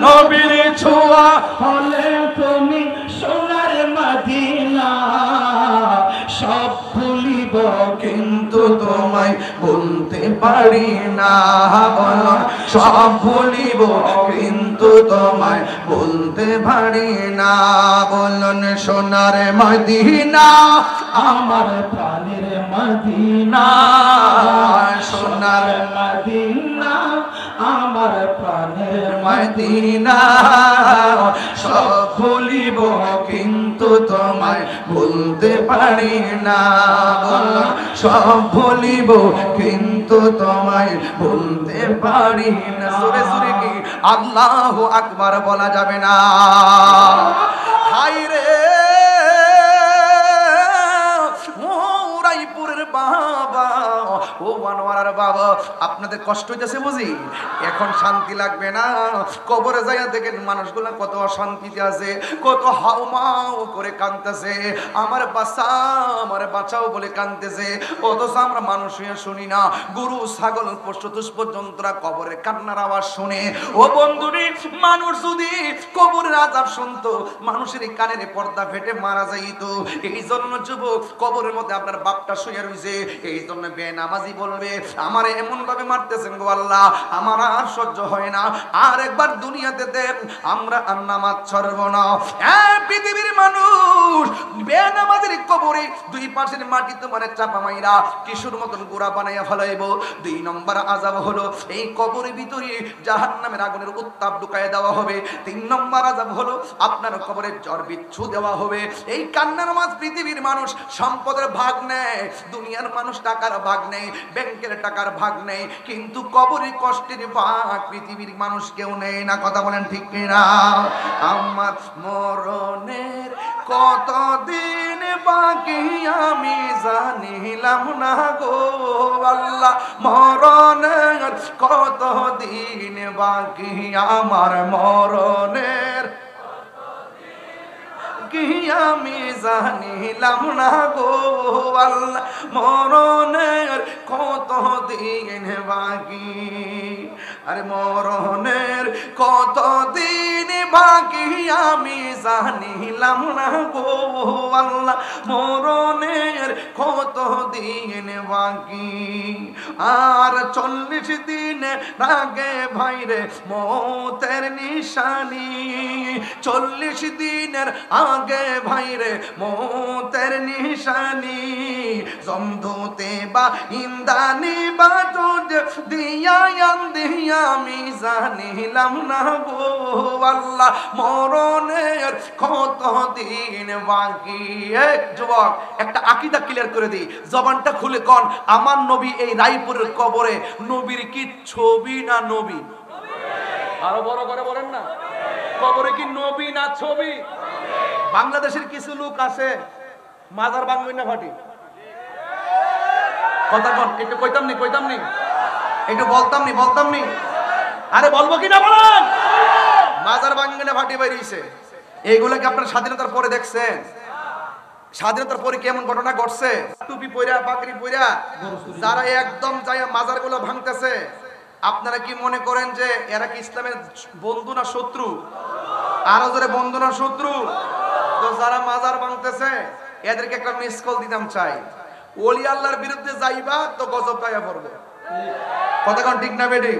নবীর ছোঁয়া হলে তুমি সোনার মদিনা সব ভুলিব কিন্তু তোমায় বলতে পারি না বলো সব ভুলিব কিন্তু তোমায় বলতে পারি না বলুন সোনার মদিনা আমার প্রাণের মদিনা সোনার মদিনা আমার প্রাণের মদিনা সব ভুলিব কিন্তু তোমায় ভুলতে পারি না বলো সব ভুলিব কিন্তু তোমায় ভুলতে পারি না সুরে সুরে কি আল্লাহু আকবার বলা যাবে না হায় রে রায়পুরের বাবা ও মানওয়ারার বাবা আপনাদের কষ্ট হইতেছে বুঝি এখন শান্তি লাগবে না কবরে যাইয়া দেখেন মানুষগুলো কত অশান্তিতে আছে কত হাউমাউ করে কাঁদতেছে আমার বাঁচাও বলে কাঁদতেছে অথচ আমরা মানুষ হয়ে শুনি না গরু ছাগল পশুতুষ পর্যন্তরা কবরের কান্নার আওয়াজ শুনে ও বন্ধুরি মানুষ যদি কবরের আযাব শুনতো মানুষের কানের পর্দা ফেটে মারা যাইত এই জন্য যুবক কবরের মধ্যে আপনার বাপটা শুয়ে রইছে এই জন্য বেনামাজি বলবে আমার এমন ভাবে মারতেছেন গো আল্লাহ আমার আর সহ্য হয় না আর একবার দুনিয়াতে দেন আমরা আর নামাজ ছাড়বো না পৃথিবীর মানুষ বেনামাজির কবরে দুই পাশের মাটি তোমার চাপা মাইরা কিশোর মতন গোড়া বানাইয়া ফেলাইব 2 নম্বর আযাব হলো এই কবরের ভিতরে জাহান্নামের আগুনের উত্তাপ ঢুকায় দেওয়া হবে 3 নম্বর আযাব হলো আপনার কবরে জ্বর বিচ্ছু দেওয়া হবে এই কান্নার মাঝ পৃথিবীর মানুষ সম্পদের ভাগ নেয় দুনিয়ার মানুষ টাকার ভাগ নেই ব্যাংকের টাকার ভাগ নেই কিন্তু কবরের কষ্টের ভাগ পৃথিবীর মানুষ কেউ নেই না কথা বলেন ঠিক কিনা আমার মরণের কতদিন বাকি আমি জানিলাম না গো আল্লাহ মরণের কতদিন বাকি আমার মরণের কি আমি জানিলাম না গো আল্লাহ মরণের কত দিন বাকি আরে মরণের কত দিন বাকি আমি জানিলাম না গো আল্লাহ মরণের কত দিন বাকি আর 40 দিন আগে ভাইরে মৌতের নিশানি 40 দিনের আগে ভাইরে মৌতের নিশানি জমদুতে বা ইন্দানি বা দুধ দিয়া আমি জানিলাম না গো আল্লাহ মরণের কত দিন বাকি যুবক একটা আকীদা ক্লিয়ার করে দিই জবানটা খুলে কোন আমার নবী এই রায়পুরের কবরে নবীর কি ছবি না নবী আরো বড় করে বলেন না কবরে কি নবী না ছবি বাংলাদেশের কিছু লোক আছে মাজার ভাঙবে না ফাটি কথা কোন একটু কইতাম নি একটু বলতাম নি আরে বলবো কি না বলেন মাজার ভাঙবে না ফাটি বাইরেছে এইগুলোকে আপনার স্বাধীনতার পরে দেখছেন স্বাধীনতার পরে কেমন ঘটনা ঘটছে টুপি পইরা পাগড়ি পইরা যারা একদম যায় মাজারগুলো ভাঙতেছে আপনারা কি মনে করেন যে এরা কি ইসলামের বন্ধু না শত্রু আরো জোরে বন্ধু না শত্রু তো যারা মাজার ভাঙতেছে এদেরকে একটা মিস কল দিতাম চাই ওলি আল্লাহর বিরুদ্ধে যাইবা তো গজব গায়া পড়বে কথা কোন ঠিক না বেটি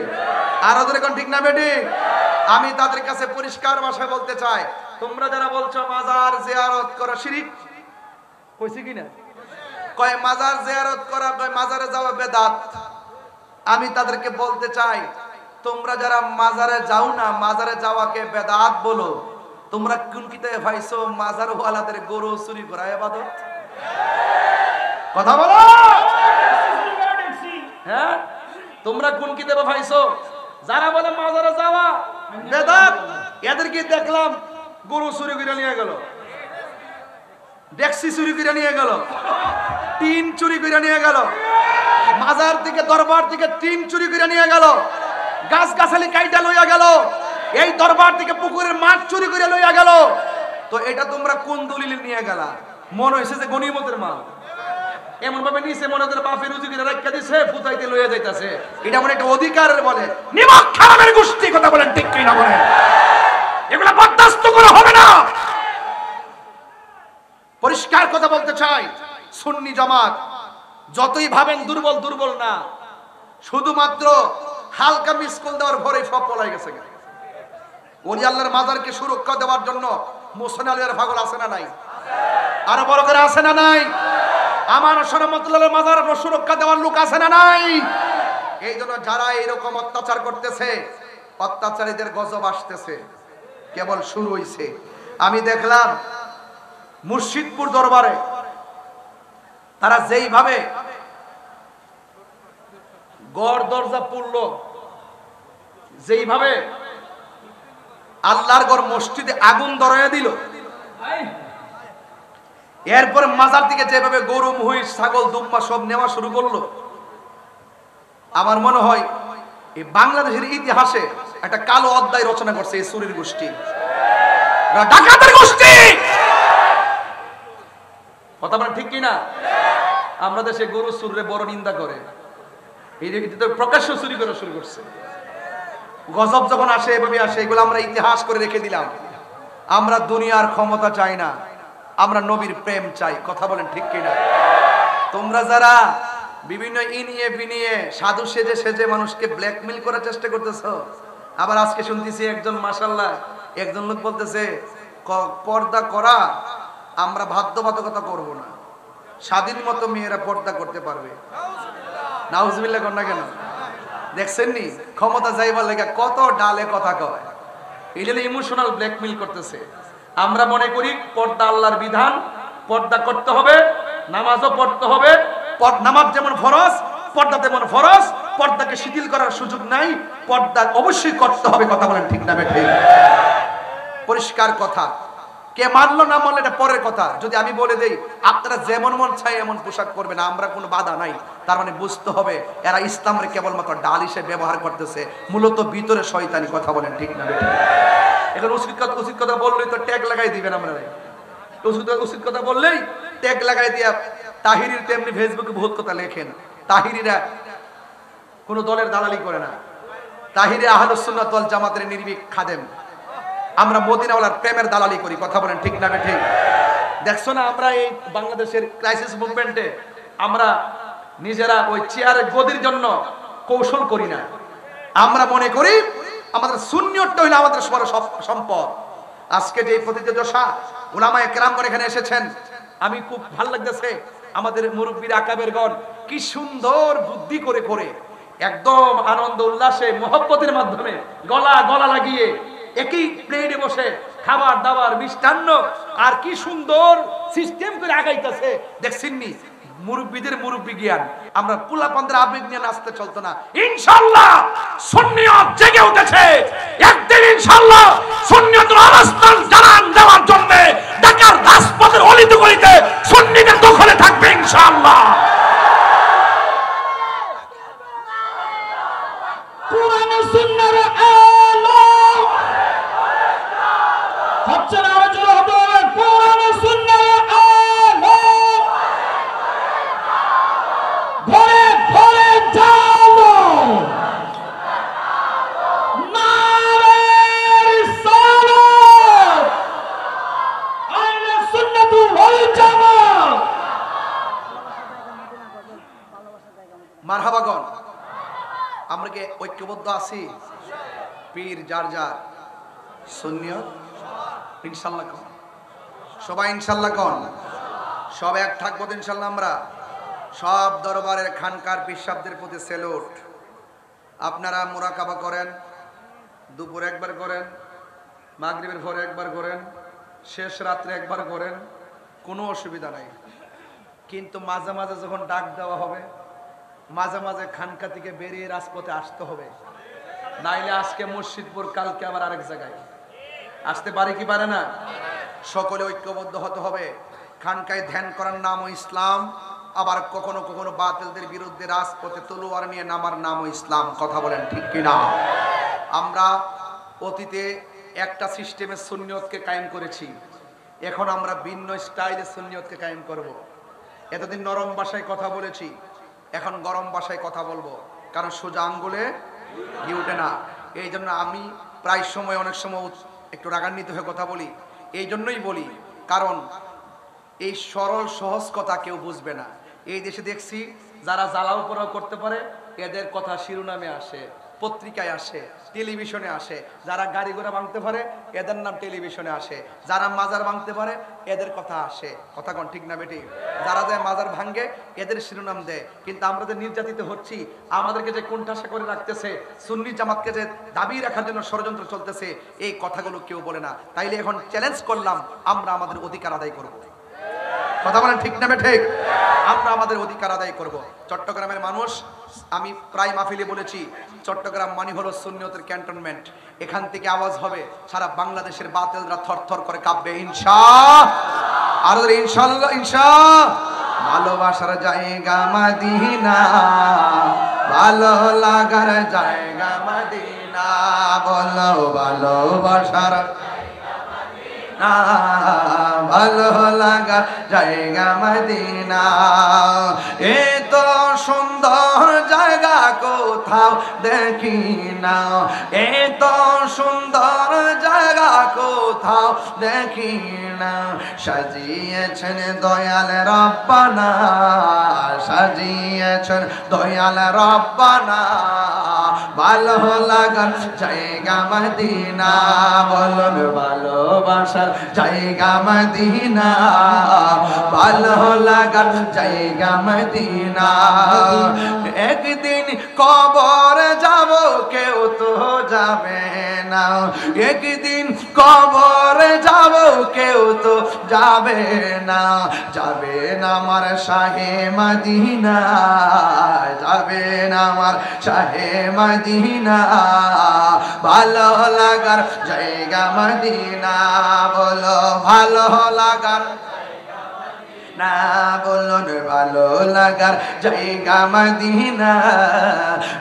আরো জোরে কোন ঠিক না বেটি আমি তাদের কাছে পরিষ্কার ভাষায় বলতে চাই তোমরা যারা বলছো মাজার জিয়ারত করা শিরক কইছি কিনা কয় মাজার জিয়ারত করা কয় মাজারে যাওয়া বেদাত আমি তাদেরকে বলতে চাই তোমরা যারা মাজারে যাও না মাজারে যাওয়াকে বেদাত বলো তোমরা কোন কিতাবে পাইছো মাজার ওয়ালাদের গরু চুরি করা ইবাদত কথা বলো হ্যাঁ তোমরা কোন কিতাবে পাইছো যারা বলে মাজারে যাওয়া বেদাত এদেরকে দেখলাম গরু চুরি করে নিয়ে গেল ডেক্সি চুরি করে নিয়ে গেল, টিন চুরি করে নিয়ে গেল, মাজার থেকে দরবার থেকে টিন চুরি করে নিয়ে গেল, গাছ গাছালি কাইটা লইয়া গেল, এই দরবার থেকে পুকুরের মাছ চুরি করে লইয়া গেল। তো এটা তোমরা কোন দলিলে নিয়ে গেলা? মনে হয়েছে যে গনিমতের মাল। এমন ভাবে নিচে মনে করে বাপের রুজি করে রাখা দিছে, ফুতাইতে লইয়া যাইতাছে। এটা মানে একটা অধিকারের বলে। নিমক খারাপের গোষ্ঠী কথা বলেন, ঠিক কি না বলেন? এগুলা বরদাস্ত করা হবে না। পরিষ্কার কথা বলতে চাই, সুন্নি জামাত যতই ভাবেন দুর্বল, দুর্বল না, শুধুমাত্র হালকা মিসকল দেওয়ার ভরে সব পলাই গেছে। ওলি আল্লাহর মাজারকে সুরক্ষা দেওয়ার জন্য মুসনালিয়ার পাগল আছে না নাই? আরো বড় করে আছে না নাই? আমার শরমতুল্লাহর মাজার সুরক্ষা দেওয়ার লোক আছে না নাই? এই জন্য যারা এইরকম অত্যাচার করতেছে, অত্যাচারীদের গজব আসতেছে, কেবল শুরু হইছে। আমি দেখলাম মুর্শিদপুর দরবারে তারা যেইভাবে গড় দরজা পুরল, যেইভাবে আল্লাহর ঘর মসজিদে আগুন ধরাইয়া দিল, এরপরে মাজার থেকে যেভাবে গরু মহিষ ছাগল দুম্বা সব নেওয়া শুরু করলো, আমার মনে হয় এই বাংলাদেশের ইতিহাসে একটা কালো অধ্যায় রচনা করছে এই চুরির গোষ্ঠী, ডাকাতের গোষ্ঠী। কথা বলেন ঠিক কিনা? আমরা দেশে গরু চুরে বড় নিন্দা করে, এই যে প্রকাশ্য চুরি করা শুরু করছে। গজব যখন আসে এভাবে আসে, এগুলো আমরা ইতিহাস করে রেখে দিলাম। আমরা দুনিয়ার ক্ষমতা চাই না, আমরা নবীর প্রেম চাই। কথা বলেন ঠিক কিনা? তোমরা যারা বিভিন্ন ইনিয়ে বিনিয়ে সাধু সেজে সেজে মানুষকে ব্ল্যাকমেল করার চেষ্টা করতেছো, আবার আজকে শুনতেছি একজন মাশাআল্লাহ একজন লোক বলতেছে পর্দা করা আমরা বাধ্যবাধকতা করব না, স্বাধীন মতো মেয়েরা পর্দা করতে পারবে। নাউজুবিল্লাহ কর না কেন? দেখছেন নি ক্ষমতা যাইবার লেগে কত ডালে কথা কয়। এই জন্য ইমোশনাল ব্ল্যাকমেল করতেছে। আমরা মনে করি পর্দা আল্লাহর বিধান, পর্দা করতে হবে, নামাজও পড়তে হবে। নামাজ যেমন ফরজ, পর্দা তেমন ফরজ, পর্দাকে শিথিল করার সুযোগ নাই, পর্দা অবশ্যই করতে হবে। কথা বলেন ঠিক না বেঠিক? পরিষ্কার কথা। কে মানলো না মানলো এটা পরের কথা। যদি আমি বলে দেই আপনারা যেমন মন চাই এমন পোশাক করবেন, আমরা কোনো বাধা নাই, তার মানে বুঝতে হবে এরা ইসলামের কেবলমাত্র ডাল হিসেবে ব্যবহার করতেছে, মূলত ভিতরে শয়তানি। কথা বলেন ঠিক না বেঠিক? এখন উচিত কথা বললেই তো ট্যাগ লাগাই দিবেন। আমরা উচিত কথা বললেই ট্যাগ লাগাই দিয়া তাহিরির তেমনি ফেসবুকে বহুত কথা লেখেন। তাহিরিরা কোনো দলের দালালি করে না, তাহিরে আহলুস সুন্নাত ওয়াল জামাতের নির্ভীক খাদেম। আমরা মদিনাওয়ালার প্রেমের দালালি করি। কথা বলেন ঠিক না ঠিক? দেখছো না আমরা এই বাংলাদেশের ক্রাইসিস মুভমেন্টে আমরা নিজেরা ওই চেয়ারের গদির জন্য কৌশল করি না। আমরা মনে করি আমাদের সুন্নিয়তটা হইলো আমাদের সবার সম্পদ। আজকে যে প্রতিযোগিতা উলামায়ে কেরামগণ এখানে এসেছেন, আমি খুব ভালো লাগতেছে। আমাদের মুরব্বীর আকাবেরগণ কি সুন্দর বুদ্ধি করে করে একদম আনন্দ উল্লাসে মহব্বতের মাধ্যমে গলা গলা লাগিয়ে একই প্লেটে বসে খাবার দাবার মিষ্টান্ন আর কি সুন্দর সিস্টেম করে আগাইতেছে। দেখছেননি মুরব্বীদের মুরব্বী জ্ঞান। আমরা পোলাপানদের আবেগ নিয়ে নাচতে চলতো না। ইনশাআল্লাহ সুন্নিয়ত জেগে উঠেছে। একদিন ইনশাআল্লাহ সুন্নিয়তের অবস্থান জানান দেওয়ার জন্য ঢাকার রাজপথের অলিতে গলিতে সুন্নিদের দখলে থাকবে ইনশাআল্লাহ। কোরআন সুন্নাহর আলো হচ্ছে না, আলোচনা হতে হবে। কোরআন সুন্নাহর আলো ঘরে ঘরে জালো, নারে রিসালাত, আহলে সুন্নাত ওয়াল জামাত। মারহাবাগণ, আমরা কি ঐক্যবদ্ধ আছি? পীর যার যার, সুন্নিয়ত ইনশাআল্লাহ কোন সবাই ইনশাআল্লাহ কোন সব এক থাকবো ইনশাআল্লাহ। আমরা সব দরবারের খানকার পিসাবদের প্রতি স্যালুট। আপনারা মুরাকাবা করেন, দুপুর একবার করেন, মাগরিবের পরে একবার করেন, শেষ রাত্রে একবার করেন, কোনো অসুবিধা নাই। কিন্তু মাঝে মাঝে যখন ডাক দেওয়া হবে, মাঝে মাঝে খানকা থেকে বেরিয়ে রাজপথে আসতে হবে। নাইলে আজকে মুর্শিদপুর, কালকে আবার আরেক জায়গায় আসতে পারে কি পারে না? সকলে ঐক্যবদ্ধ হতে হবে। খানকায় ধ্যান করার নামও ইসলাম, আবার কখনো কখনো বাতিলদের বিরুদ্ধে রাজপথে তলোয়ার নিয়ে নামার নামও ইসলাম। কথা বলেন ঠিক কিনা? আমরা অতীতে একটা সিস্টেমের সুন্নিয়তকে কায়েম করেছি, এখন আমরা ভিন্ন স্টাইলের সুন্নিয়তকে কায়েম করব। এতদিন নরম ভাষায় কথা বলেছি, এখন গরম ভাষায় কথা বলবো, কারণ সোজা আঙ্গুলে ঘি ওঠে না। এই জন্য আমি প্রায় সময় অনেক সময় একটু রাগান্বিত হয়ে কথা বলি। এই জন্যই বলি, কারণ এই সরল সহজ কথা কেউ বুঝবে না। এই দেশে দেখছি যারা জ্বালাও পোড়াও করতে পারে এদের কথা শিরোনামে আসে, পত্রিকায় আসে, টেলিভিশনে আসে। যারা গাড়ি ঘোড়া ভাঙতে পারে এদের নাম টেলিভিশনে আসে, যারা মাজার ভাঙতে পারে এদের কথা আসে। কথা কোন ঠিক না বেটি? যারা যায় মাজার ভাঙ্গে এদের শিরোনাম দেয়। কিন্তু আমরা যে নির্যাতিত হচ্ছি, আমাদেরকে যে কোণঠাসা করে রাখতেছে, সুন্নি জামাতকে যে দাবি রাখার জন্য ষড়যন্ত্র চলতেছে, এই কথাগুলো কেউ বলে না। তাইলে এখন চ্যালেঞ্জ করলাম, আমরা আমাদের অধিকার আদায় করব। কথা বলেন ঠিক না ঠিক? আমরা আমাদের অধিকার আদায় করব। চট্টগ্রামের মানুষ, আমি প্রায় মাহফিলে বলেছি, চট্টগ্রাম মানে হলো সুন্নিয়তের ক্যান্টনমেন্ট। এখান থেকে আওয়াজ হবে, সারা বাংলাদেশের বাতিলরা থরথর করে কাঁপবে ইনশাআল্লাহ। আর ইনশাআল্লাহ, ইনশাআল্লাহ। ভালোবাসার জায়গা মদিনা, ভালো লাগার জায়গা মদিনা, বলো ভালোবাসার না, ভালো লাগা জায়গা মদিনা। এত সুন্দর জায়গা কোথাও দেখি না, এত সুন্দর জায়গা কোথাও দেখি না। সাজিয়েছেন দয়াল রব্বানা, সাজিয়েছেন দয়াল রব্বানা, ভালো লাগার জায়গা মদিনা, বলুন ভালোবাসার জায়গা মদিনা, ভালো লাগার জায়গা মদিনা। একদিন কবর যাব, কেউ তো যাবে না, একদিন কবর যাব, কেউ তো যাবে না। যাবে না আমার শাহে মদিনা, যাবে না আমার শাহে মদিনা, ভালো লাগার জায়গা মদিনা, বলো ভালো লাগার না, বলুন ভালো লাগার জায়গা মদিনা,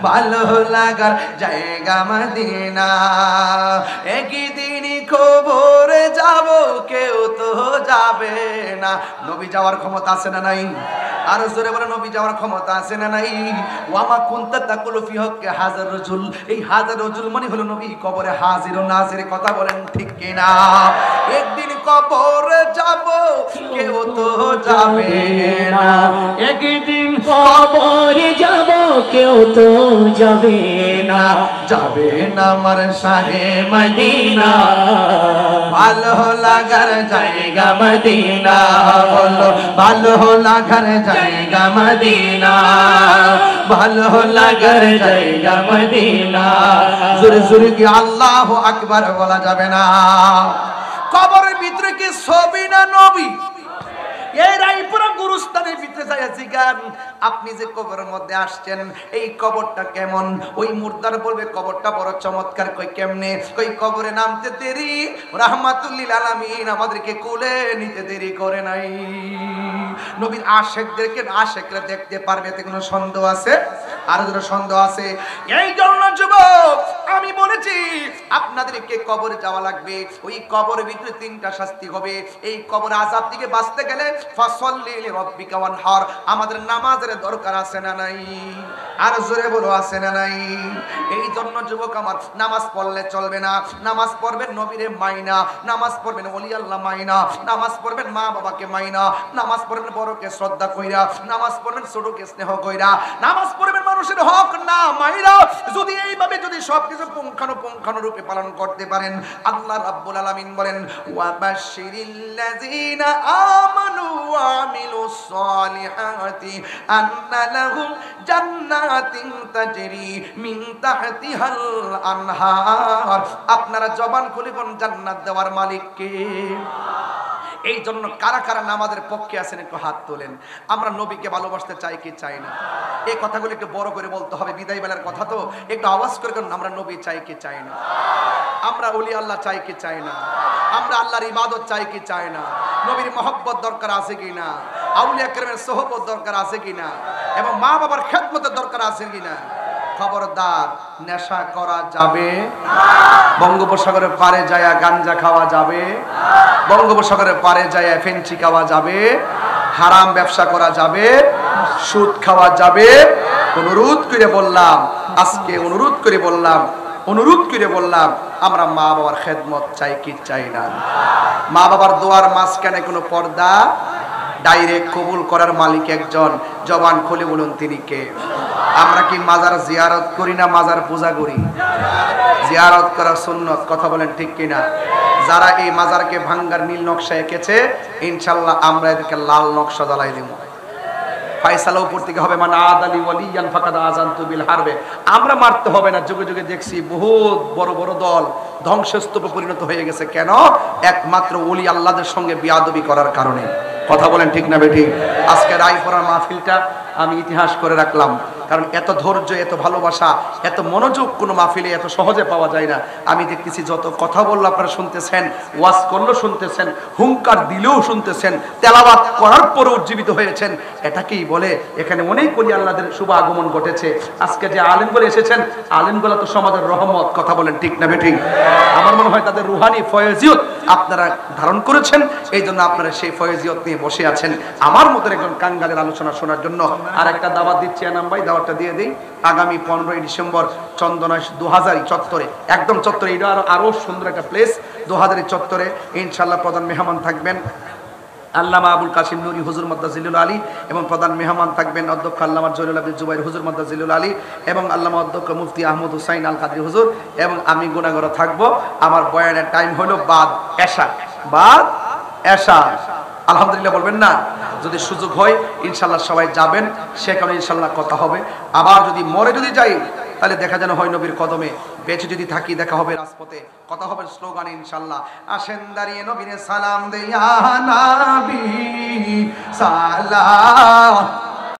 ভালো লাগার জায়গা মদিনা। একদিন কবর যাব, কেউ তো যাবে না। নবী যাওয়ার ক্ষমতা আছে না নাই? আর জোরে বলে, নবী যাওয়ার ক্ষমতা আছে না নাই? ওয়ামা কুনতা তাকুলু ফি হক্কে হাজার রাজুল, এই হাজার রাজুল মানে হলো নবী কবরে হাজির ও নাজির। কথা বলেন ঠিক কিনা? একদিন কবরে যাব, কেউ তো যাবে না, একদিন কবরে যাব, কেউ তো যাবে না। যাবে না আমার শাহে মদিনা, ভালো লাগার জায়গা মদিনা, বলো ভালো লাগার জায়গা মদিনা, ভালো লাগার জায়গা মদিনা। জোরে জোরে কি আল্লাহু আকবার বলা যাবে না? কবরের ভিতরে কি ছবি না নবী? এই রায়পুরা গুরুস্থানের ভিতরে যাইয়াছি গান, আপনি যে কবরের মধ্যে আসছেন, এই কবরটা কেমন? ওই মুর্দার বলবে কবরটা বড় চমৎকার। কই কেমনে? কই কবরে নামতে দেরি, রাহমাতুল্লিল আলামিন আমাদেরকে কোলে নিতে দেরি করে নাই। নবীর আশিকদেরকে আশিকরা দেখতে পারবে, এতে কোনো সন্দেহ আছে? আর কোনো সন্দেহ আছে? এই জন্য যুবক আমি বলেছি আপনাদেরকে কবরে যাওয়া লাগবে। ওই কবরের ভিতরে তিনটা শাস্তি হবে। এই কবর আযাব থেকে বাঁচতে গেলে ফাসাল্লি লিরাব্বিকা ওয়ানহার, আমাদের নামাজের দরকার আছে না নাই? আর জোরে বলো আছে না নাই? এই জন্য যুবক আমার, নামাজ পড়লে চলবে না, নামাজ পড়বেন নবীরে মাইনা, নামাজ পড়বেন ওলি আল্লাহ মাইনা, নামাজ পড়বেন মা বাবাকে মাইনা, নামাজ পড়বেন বড়কে শ্রদ্ধা কইরা, নামাজ পড়বেন ছোটকে স্নেহ কইরা, নামাজ পড়বেন মানুষের হক না মাইরা। যদি এইভাবে যদি সবকিছু পুঙ্খানু রূপে পালন করতে পারেন, আল্লাহ রাব্বুল আলামিন বলেন ওয়া বাশশিরিল্লাযিনা আমানু ওয়া আমিলুস সালিহাতি আন্না লাহুম জান্নাতিন তাজরি মিন তাহতিহাল আনহার। আপনারা জবান খুলে বলুন জান্নাত দেওয়ার মালিক কে? এই জন্য কারা কারা নামাজের পক্ষে আছেন একটু হাত তোলেন। আমরা নবীকে ভালোবাসতে চাই কি চাই না? এই কথাগুলো একটু বড় করে বলতে হবে, বিদায় বেলার কথা তো, একটু আওয়াজ করে আমরা নবী চাই কি চাই না? আমরা ওলি আল্লাহ চাই কি চাই না? আমরা আল্লাহর ইবাদত চাই কি চাই না? নবীর মহব্বত দরকার আছে কি না? আউলিয়া কেরামের সোহবত দরকার আছে কি না? এবং মা বাবার খেদমতের দরকার আছে কি না? খবরদার, নেশা করা যাবে না। বঙ্গোপসাগরের পারে যায়া গাঞ্জা খাওয়া যাবে না। বঙ্গোপসাগরের পারে যায়া ফেঞ্চি খাওয়া যাবে, হারাম ব্যবসা করা যাবে, সুদ খাওয়া যাবে। অনুরোধ করে বললাম, আজকে অনুরোধ করে বললাম আমরা মা বাবার খেদমত চাই কি চাই না? মা বাবার দোয়ার মাঝখানে কোনো পর্দা, ডাইরেক্ট কবুল করার মালিক একজন, জবান খুলে বলুন তিনি কে? আমরা কি মাজার জিয়ারত করি না মাজার পূজা করি? জিয়ারত করা সুন্নত, কথা বলেন ঠিক কিনা? যারা এই মাজারকে ভাঙ্গার নীল নকশা এঁকেছে, ইনশাল্লাহ আমরা এদেরকে লাল নকশা জ্বালাই দেব। ফায়সালা উপর থেকে হবে, মানে আদালি ওয়ালিয়ান ফাকাদ আযানতু বিল হারবে। আমরা মারতে হবে না। যুগে যুগে দেখছি বহুত বড় বড় দল ধ্বংসস্তূপে পরিণত হয়ে গেছে। কেন? একমাত্র ওলি আল্লাহদের সঙ্গে বিয়াদবি করার কারণে। কথা বলেন ঠিক না বেঠিক? আজকে রায়পুরার মাহফিলটা আমি ইতিহাস করে রাখলাম, কারণ এত ধৈর্য, এত ভালোবাসা, এত মনোযোগ কোনো মাহফিলে এত সহজে পাওয়া যায় না। আমি দেখতেছি যত কথা বললো আপনারা শুনতেছেন, ওয়াজ করলেও শুনতেছেন, হুঙ্কার দিলেও শুনতেছেন, তেলাওয়াত করার পরে উজ্জীবিত হয়েছেন। এটাকেই বলে এখানে অনেক ওলি আল্লাহদের শুভ আগমন ঘটেছে। আজকে যে আলেমগুলো এসেছেন, আলেমগুলো তো সমাজের রহমত। কথা বলেন ঠিক না বেঠিক? আমার মনে হয় তাদের রুহানি ফয়েজিয়ত আপনারা ধারণ করেছেন, এই জন্য আপনারা সেই ফয়েজিয়ত নিয়ে বসে আছেন আমার মতন একজন কাঙ্গালের আলোচনা শোনার জন্য। আর একটা দাওয়াত দিচ্ছি, এনাম ভাই দাওয়াতটা দিয়ে দিই। আগামী 15ই ডিসেম্বর চন্দনা 2000 চত্বরে, একদম চত্বরে, এটা আরো সুন্দর একটা প্লেস, 2000 চত্বরে ইনশাআল্লাহ প্রধান মেহমান থাকবেন আল্লামা আবুল কাসিম নুরি হুজুর মাদ্দাজিলুল আলী, এবং প্রধান মেহমান থাকবেন অধ্যক্ষ আল্লামা জলিল আব্দুল জুবাইর হুজুর মাদ্দাজিলুল আলী, এবং আল্লামা অধ্যক্ষ মুফতি আহমদ হুসাইন আল কাদরি হুজুর, এবং আমি গুনাহগার থাকবো। আমার বয়ানের টাইম হলো বাদ এশা। আলহামদুলিল্লাহ বলবেন না? যদি সুযোগ হয় ইনশাল্লাহ সবাই যাবেন, সেখানে ইনশাল্লাহ কথা হবে। আবার যদি মরে যদি যাই, তাহলে দেখা যেন হয় নবীর কদমে। বেঁচে যদি থাকি দেখা হবে রাজপথে, কথা হবে স্লোগানে ইনশাল্লাহ। আসেন দাঁড়িয়ে নবীরে সালাম দেয়া, নবী সালাম